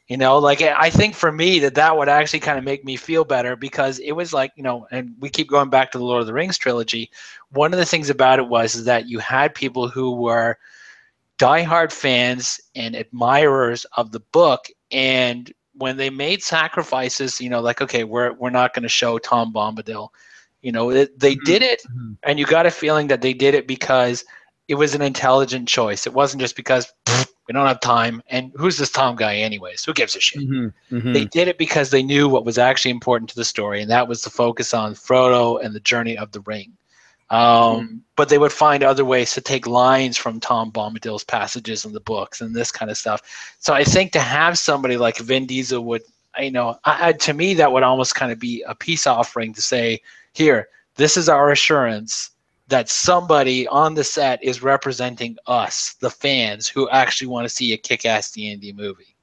Speaker 3: You know, like I think for me that would actually kind of make me feel better, because it was like, you know, and we keep going back to the Lord of the Rings trilogy. One of the things about it was is that you had people who were diehard fans and admirers of the book, and when they made sacrifices, you know, like, okay, we're not going to show Tom Bombadil, you know, they did it, and you got a feeling that they did it because it was an intelligent choice. It wasn't just because we don't have time, and who's this Tom guy anyways? Who gives a shit? They did it because they knew what was actually important to the story, and that was the focus on Frodo and the journey of the ring. But they would find other ways to take lines from Tom Bombadil's passages in the books and this kind of stuff. So I think to have somebody like Vin Diesel would, you know, to me that would almost kind of be a peace offering to say, here, this is our assurance that somebody on the set is representing us, the fans, who actually want to see a kick-ass D&D movie.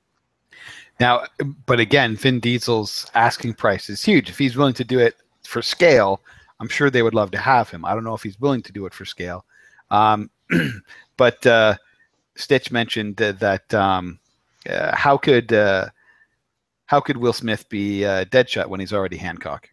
Speaker 1: Now, but again, Vin Diesel's asking price is huge. If he's willing to do it for scale, I'm sure they would love to have him. I don't know if he's willing to do it for scale. But Stitch mentioned that how could Will Smith be Deadshot when he's already Hancock?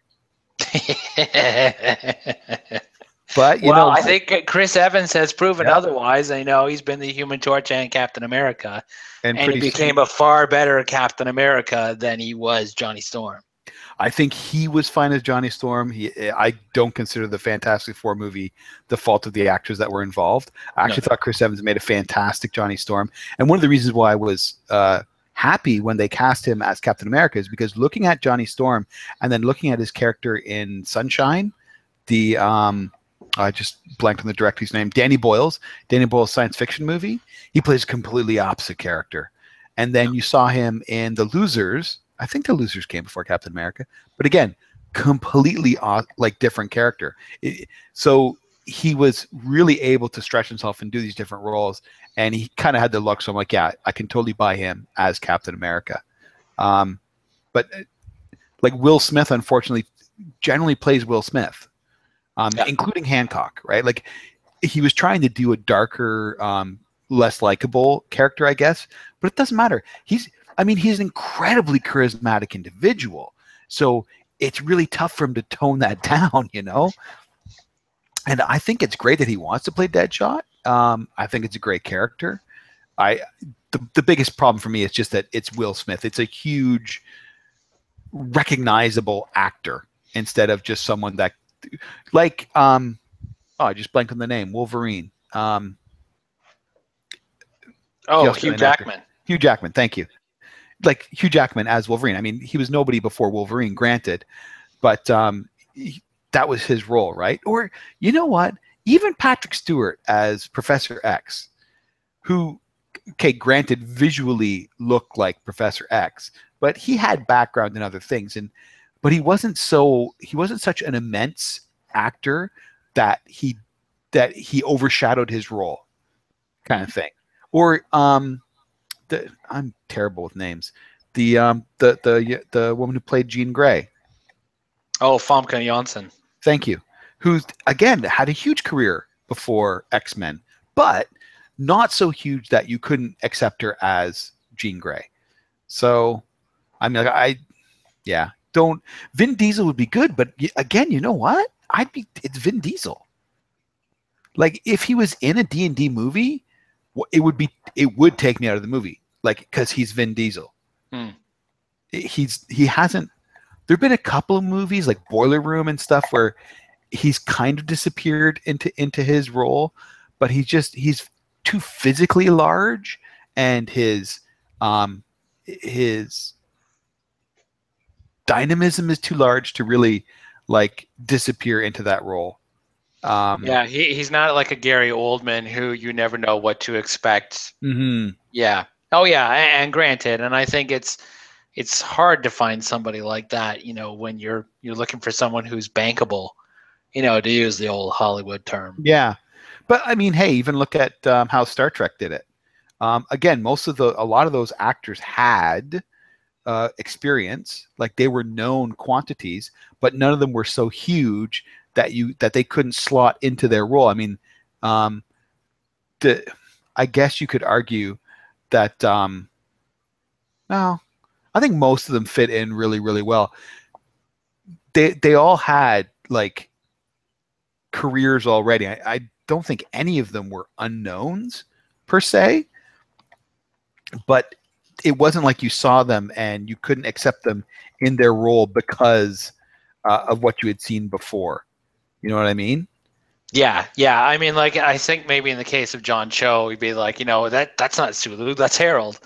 Speaker 1: But you know,
Speaker 3: I think Chris Evans has proven otherwise. I know he's been the Human Torch and Captain America, and he became a far better Captain America than he was Johnny Storm.
Speaker 1: I think he was fine as Johnny Storm. I don't consider the Fantastic Four movie the fault of the actors that were involved. I actually thought Chris Evans made a fantastic Johnny Storm, and one of the reasons why I was happy when they cast him as Captain America is because looking at Johnny Storm and then looking at his character in Sunshine, the I just blanked on the director's name, Danny Boyle's science fiction movie, he plays a completely opposite character. And then you saw him in The Losers. I think The Losers came before Captain America, but again, completely like different character. So he was really able to stretch himself and do these different roles, and he kind of had the look. So I'm like, yeah, I can totally buy him as Captain America. But like Will Smith, unfortunately, generally plays Will Smith, including Hancock, right? Like he was trying to do a darker, less likable character, I guess, but it doesn't matter. He's an incredibly charismatic individual. So it's really tough for him to tone that down, you know? And I think it's great that he wants to play Deadshot. I think it's a great character. The biggest problem for me is just that it's Will Smith. It's a huge, recognizable actor instead of just someone that, like, I just blanked on the name, Wolverine.
Speaker 3: Hugh Jackman.
Speaker 1: Hugh Jackman, thank you. Like Hugh Jackman as Wolverine. I mean, he was nobody before Wolverine, granted, but that was his role, right? Or you know what? Even Patrick Stewart as Professor X, who, okay, granted, visually looked like Professor X, but he had background in other things, but he wasn't such an immense actor that he overshadowed his role, kind of thing. Or I'm terrible with names. The woman who played Jean Grey.
Speaker 3: Oh, Famke Janssen.
Speaker 1: Thank you. Who again had a huge career before X-Men, but not so huge that you couldn't accept her as Jean Grey. So, I mean, Vin Diesel would be good, but again, you know what? It's Vin Diesel. Like if he was in a D&D movie, it would take me out of the movie, like, because he's Vin Diesel. He hasn't. There've been a couple of movies like Boiler Room and stuff where he's kind of disappeared into his role, but he's too physically large, and his dynamism is too large to really like disappear into that role.
Speaker 3: He's not like a Gary Oldman who you never know what to expect.
Speaker 1: Mm-hmm.
Speaker 3: Yeah. Oh yeah, and granted, and I think it's hard to find somebody like that, you know, when you're looking for someone who's bankable, you know, to use the old Hollywood term.
Speaker 1: Yeah, but I mean, hey, even look at how Star Trek did it. Again, a lot of those actors had experience, like they were known quantities, but none of them were so huge that they couldn't slot into their role. I mean, I guess you could argue that no, I think most of them fit in really, really well. They all had like careers already. I don't think any of them were unknowns per se, but it wasn't like you saw them and you couldn't accept them in their role because of what you had seen before. You know what I mean?
Speaker 3: Yeah, yeah. I mean, like, I think maybe in the case of John Cho, we'd be like, that's not Sulu, that's Harold.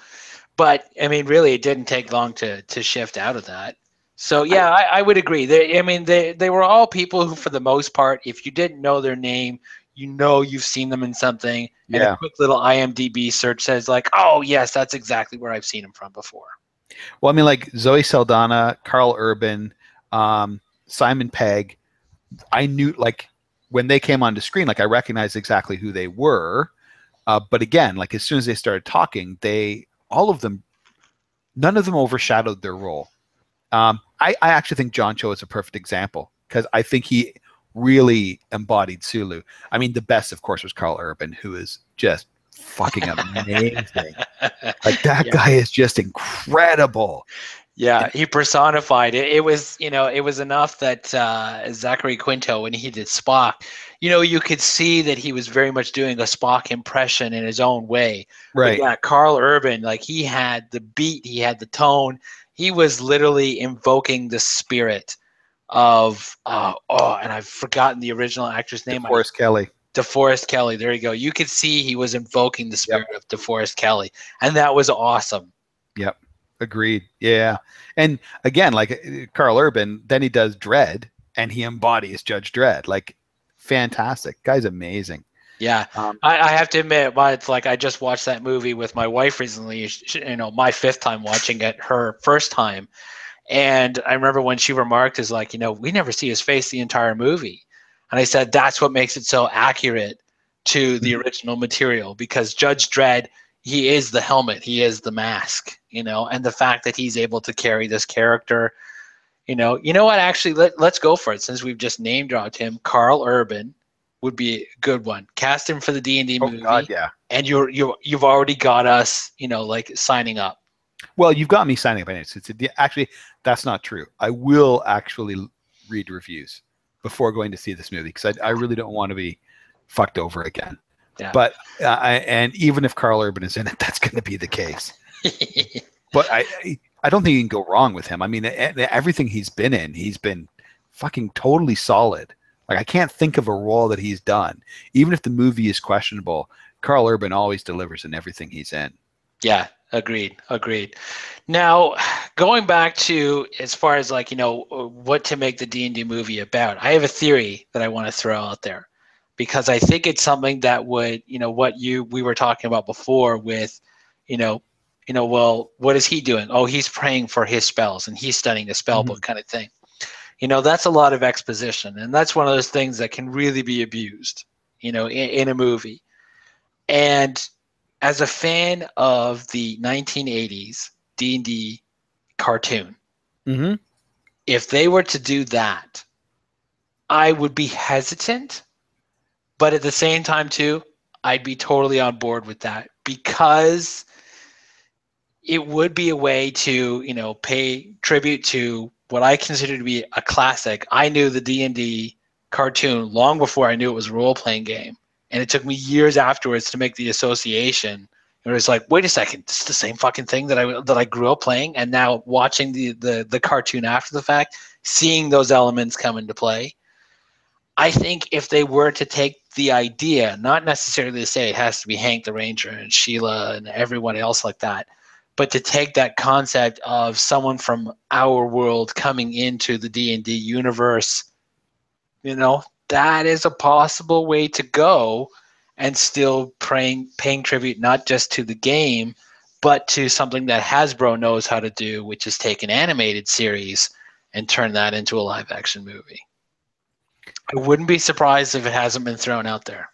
Speaker 3: But I mean, really, it didn't take long to shift out of that. So yeah, I would agree. They were all people who, for the most part, if you didn't know their name, you've seen them in something, and
Speaker 1: Yeah.
Speaker 3: a quick little IMDb search says like, oh yes, that's exactly where I've seen him from before.
Speaker 1: Well, I mean, like Zoe Saldana, Carl Urban, Simon Pegg. I knew, like, when they came onto screen, like I recognized exactly who they were. But again, like as soon as they started talking, all of them, none of them overshadowed their role. I actually think John Cho is a perfect example because I think he really embodied Sulu. I mean, the best, of course, was Carl Urban, who is just fucking amazing. Like that guy is just incredible.
Speaker 3: Yeah, he personified it. It was enough that Zachary Quinto, when he did Spock, you could see that he was very much doing a Spock impression in his own way.
Speaker 1: Right.
Speaker 3: But yeah, Carl Urban, like he had the beat, he had the tone. He was literally invoking the spirit of and I've forgotten the original actor's name.
Speaker 1: DeForest Kelley.
Speaker 3: DeForest Kelley. There you go. You could see he was invoking the spirit of DeForest Kelley, and that was awesome.
Speaker 1: Yep. Agreed. Yeah. And again, like Carl Urban, then he does Dredd and he embodies Judge Dredd. Like fantastic. Guy's amazing.
Speaker 3: Yeah. I have to admit, it's like I just watched that movie with my wife recently, my fifth time watching it, her first time. And I remember when she remarked is like, we never see his face the entire movie. And I said, that's what makes it so accurate to the original material, because Judge Dredd, he is the helmet, he is the mask, and the fact that he's able to carry this character, you know what, actually, let's go for it, since we've just name dropped him. Carl Urban would be a good one. Cast him for the D&D movie.
Speaker 1: God, yeah.
Speaker 3: And you've already got us, like signing up.
Speaker 1: Well, you've got me signing up. Actually, that's not true. I will actually read reviews before going to see this movie because I really don't want to be fucked over again. Yeah. But and even if Carl Urban is in it, that's going to be the case. But I don't think you can go wrong with him. I mean, everything he's been in, he's been fucking totally solid. Like I can't think of a role that he's done, even if the movie is questionable. Carl Urban always delivers in everything he's in.
Speaker 3: Yeah, agreed. Now, going back to as far as like what to make the D&D movie about, I have a theory that I want to throw out there. Because I think it's something that would, what we were talking about before with, well, what is he doing? Oh, he's praying for his spells and he's studying a spell book kind of thing. That's a lot of exposition. And that's one of those things that can really be abused, in a movie. And as a fan of the 1980s D&D cartoon, if they were to do that, I would be hesitant. But at the same time, too, I'd be totally on board with that because it would be a way to, pay tribute to what I consider to be a classic. I knew the D&D cartoon long before I knew it was a role-playing game. And it took me years afterwards to make the association. It was like, wait a second, this is the same fucking thing that I grew up playing. And now watching the cartoon after the fact, seeing those elements come into play. I think if they were to take the idea, not necessarily to say it has to be Hank the Ranger and Sheila and everyone else like that, but to take that concept of someone from our world coming into the D&D universe, that is a possible way to go and still paying tribute not just to the game, but to something that Hasbro knows how to do, which is take an animated series and turn that into a live-action movie. I wouldn't be surprised if it hasn't been thrown out there.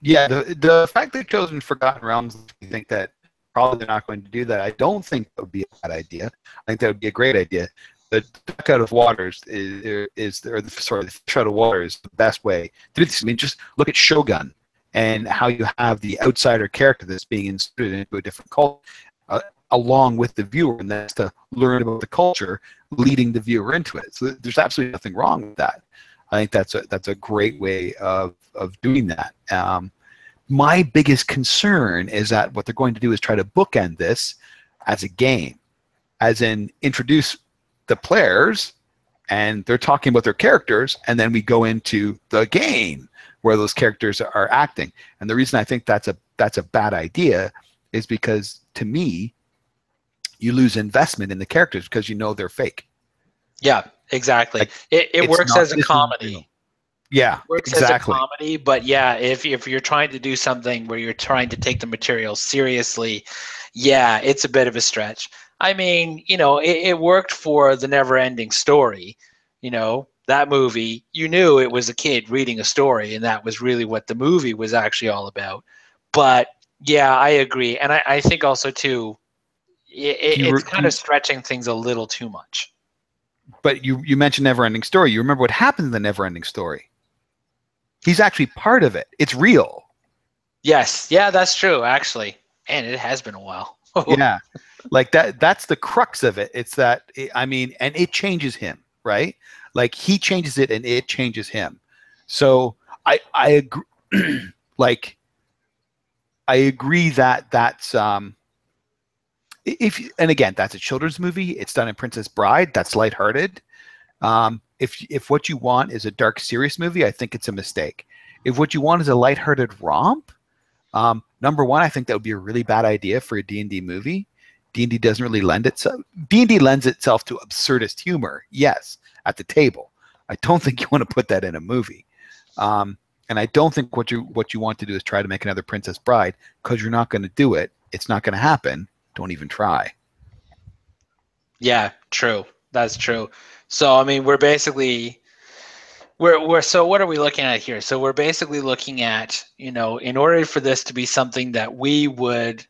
Speaker 1: Yeah, the fact they've chosen Forgotten Realms, I think that probably they're not going to do that. I don't think that would be a bad idea. I think that would be a great idea. The duck out of waters the fish out of water is the best way to do this. I mean, just look at Shogun and how you have the outsider character that's being inserted into a different culture. along with the viewer, and that's to learn about the culture, leading the viewer into it. So there's absolutely nothing wrong with that. I think that's a great way of doing that. My biggest concern is that what they're going to do is try to bookend this as a game, as in introduce the players, and they're talking about their characters, and then we go into the game where those characters are acting. And the reason I think that's a bad idea is because, to me, you lose investment in the characters because you know they're fake.
Speaker 3: Yeah, exactly.
Speaker 1: Like,
Speaker 3: it works as a comedy.
Speaker 1: Yeah,
Speaker 3: It works
Speaker 1: exactly.
Speaker 3: as a comedy, but yeah, if you're trying to do something where you're trying to take the material seriously, yeah, it's a bit of a stretch. I mean, it worked for The Never-Ending Story. That movie, you knew it was a kid reading a story, and that was really what the movie was actually all about. But yeah, I agree. And I think also, too, it's kind of stretching things a little too much.
Speaker 1: But you mentioned Never-Ending Story. You remember what happened in the Never-Ending Story? He's actually part of it. It's real.
Speaker 3: Yes. Yeah, that's true, actually. And it has been a while.
Speaker 1: Yeah. Like that's the crux of it. It's that, I mean, and it changes him, right? Like he changes it and it changes him. So I agree. Like, I agree that that's, and again, that's a children's movie. It's done in Princess Bride. That's lighthearted. If what you want is a dark, serious movie, I think it's a mistake. If what you want is a lighthearted romp, number one, I think that would be a really bad idea for a D&D movie. D&D doesn't really lend itself. D&D lends itself to absurdist humor, yes, at the table. I don't think you want to put that in a movie. And I don't think what you want to do is try to make another Princess Bride, because you're not going to do it. It's not going to happen. Don't even try.
Speaker 3: Yeah, true. That's true. So I mean, we're so what are we looking at here? So we're basically looking at, in order for this to be something that we would,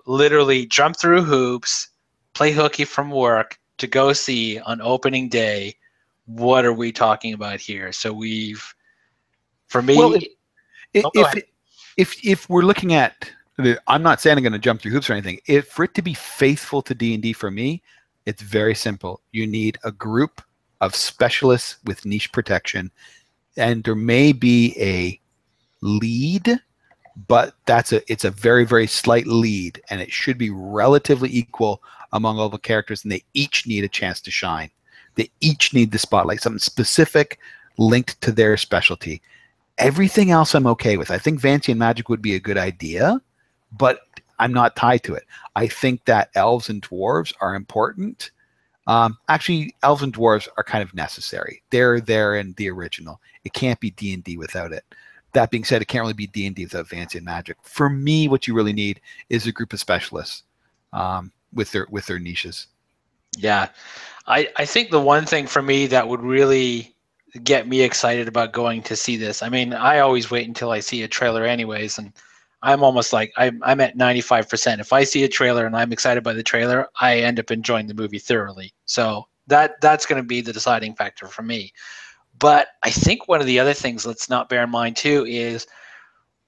Speaker 3: literally jump through hoops, play hooky from work to go see on opening day, what are we talking about here? So for me,
Speaker 1: well, if we're looking at, I'm not saying I'm going to jump through hoops or anything. For it to be faithful to D&D for me, it's very simple. You need a group of specialists with niche protection, and there may be a lead, but it's a very, very slight lead, and it should be relatively equal among all the characters, and they each need a chance to shine. They each need the spotlight, something specific linked to their specialty. Everything else I'm okay with. I think Vancian magic would be a good idea, but I'm not tied to it. I think that elves and dwarves are important. Actually, elves and dwarves are kind of necessary. They're there in the original. It can't be D&D without it. That being said, it can't really be D&D without Vancian magic. For me, what you really need is a group of specialists with their niches.
Speaker 3: Yeah, I think the one thing for me that would really get me excited about going to see this, I mean, I always wait until I see a trailer anyways, and I'm almost like I'm at 95%. If I see a trailer and I'm excited by the trailer, I end up enjoying the movie thoroughly. So that's going to be the deciding factor for me. But I think one of the other things let's not bear in mind too is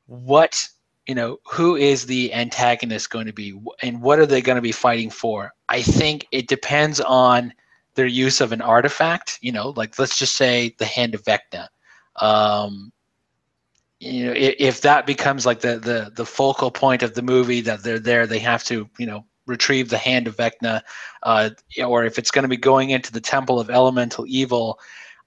Speaker 3: who is the antagonist going to be, and what are they going to be fighting for? I think it depends on their use of an artifact. Like let's just say the Hand of Vecna. If that becomes like the focal point of the movie, that they're there, they have to, retrieve the Hand of Vecna, or if it's going to be going into the Temple of Elemental Evil,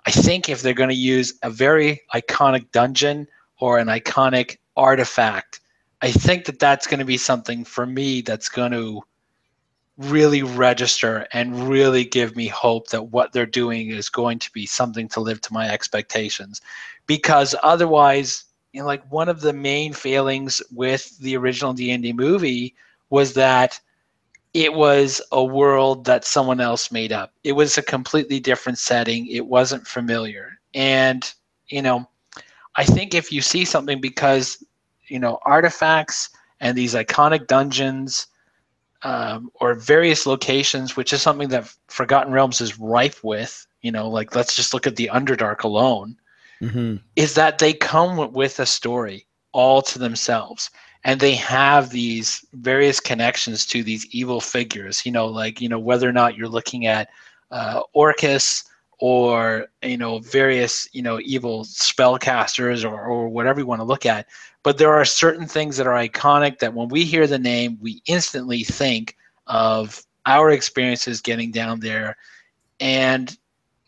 Speaker 3: I think if they're going to use a very iconic dungeon or an iconic artifact, I think that's going to be something for me that's going to really register and really give me hope that what they're doing is going to be something to live to my expectations. Because otherwise, like one of the main failings with the original D&D movie was that it was a world that someone else made up. It was a completely different setting. It wasn't familiar. And, I think if you see something because, artifacts and these iconic dungeons or various locations, which is something that Forgotten Realms is rife with, like let's just look at the Underdark alone, is that they come with a story all to themselves. and they have these various connections to these evil figures, whether or not you're looking at Orcus or, various, evil spellcasters or whatever you want to look at. But there are certain things that are iconic that when we hear the name, we instantly think of our experiences getting down there. And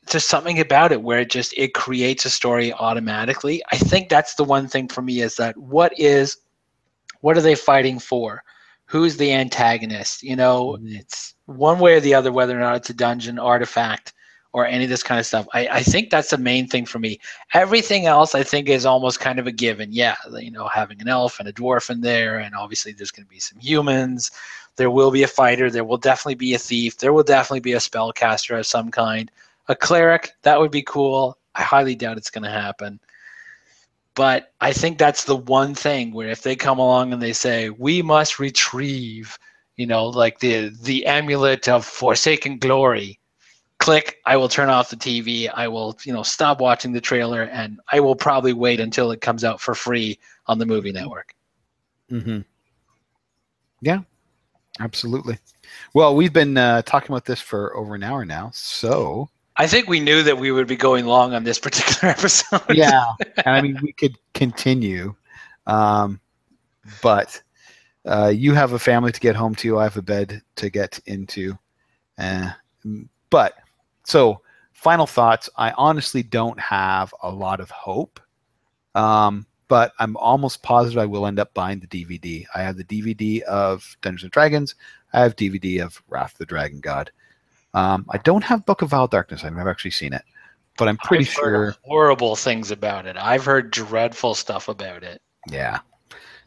Speaker 3: just something about it where it creates a story automatically. I think that's the one thing for me, is that what are they fighting for? Who's the antagonist? It's one way or the other, whether or not it's a dungeon, artifact, or any of this kind of stuff. I think that's the main thing for me. Everything else I think is almost kind of a given. Yeah, having an elf and a dwarf in there, and obviously there's going to be some humans. There will be a fighter. There will definitely be a thief. There will definitely be a spellcaster of some kind. A cleric, that would be cool. I highly doubt it's going to happen. But I think that's the one thing where if they come along and they say, we must retrieve, like the amulet of Forsaken Glory, click, I will turn off the TV. I will, stop watching the trailer, and I will probably wait until it comes out for free on the movie network.
Speaker 1: Mm-hmm. Yeah, absolutely. Well, we've been talking about this for over an hour now, so...
Speaker 3: I think we knew that we would be going long on this particular episode.
Speaker 1: Yeah, and I mean, we could continue, but you have a family to get home to. I have a bed to get into. But so, final thoughts. I honestly don't have a lot of hope, but I'm almost positive I will end up buying the DVD. I have the DVD of Dungeons and Dragons. I have DVD of Wrath of the Dragon God. I don't have Book of Vile Darkness. I've never actually seen it, but I'm pretty sure.
Speaker 3: Heard horrible things about it. I've heard dreadful stuff about it.
Speaker 1: Yeah,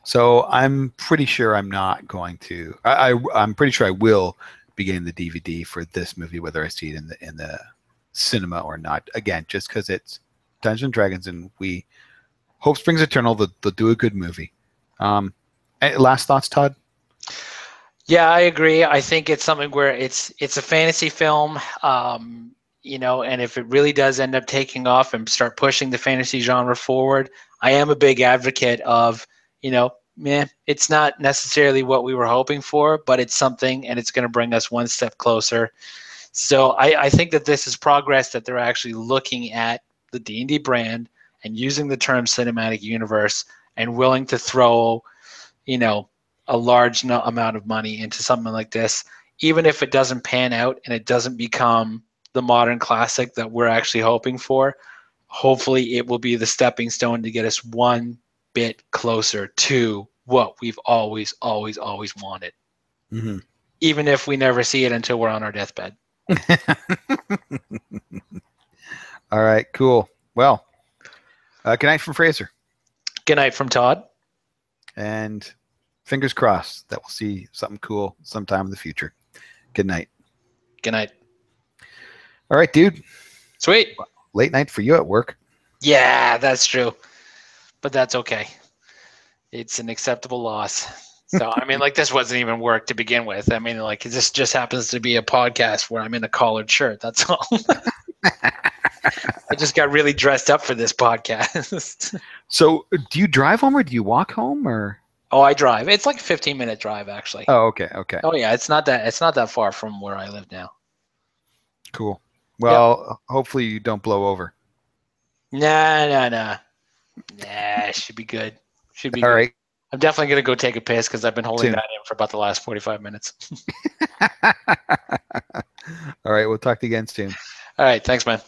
Speaker 1: so I'm pretty sure I'm not going to. I'm pretty sure I will be getting the DVD for this movie, whether I see it in the cinema or not. Again, just because it's Dungeons and Dragons, and we hope springs eternal. They'll do a good movie. Last thoughts, Todd?
Speaker 3: Yeah, I agree. I think it's something where it's a fantasy film, and if it really does end up taking off and start pushing the fantasy genre forward, I am a big advocate of, it's not necessarily what we were hoping for, but it's something, and it's going to bring us one step closer. So I think that this is progress, that they're actually looking at the D&D brand and using the term cinematic universe and willing to throw, a large amount of money into something like this, even if it doesn't pan out and it doesn't become the modern classic that we're actually hoping for. Hopefully it will be the stepping stone to get us one bit closer to what we've always wanted.
Speaker 1: Mm-hmm.
Speaker 3: Even if we never see it until we're on our deathbed.
Speaker 1: All right, cool. Well, good night from Fraser.
Speaker 3: Good night from Todd.
Speaker 1: And fingers crossed that we'll see something cool sometime in the future. Good night.
Speaker 3: Good night.
Speaker 1: All right, dude.
Speaker 3: Sweet.
Speaker 1: Late night for you at work.
Speaker 3: Yeah, that's true. But that's okay. It's an acceptable loss. So, I mean, this wasn't even work to begin with. I mean, this just happens to be a podcast where I'm in a collared shirt. That's all. I just got really dressed up for this podcast.
Speaker 1: So, do you drive home or do you walk home, or?
Speaker 3: Oh, I drive. It's like a 15-minute drive, actually.
Speaker 1: Oh, okay.
Speaker 3: Oh, yeah. It's not that far from where I live now.
Speaker 1: Cool. Well, Hopefully you don't blow over.
Speaker 3: Nah. Nah, should be good. Should be
Speaker 1: all
Speaker 3: good.
Speaker 1: Right.
Speaker 3: I'm definitely going to go take a piss because I've been holding that in for about the last 45 minutes.
Speaker 1: All right. We'll talk to you again soon.
Speaker 3: All right. Thanks, man.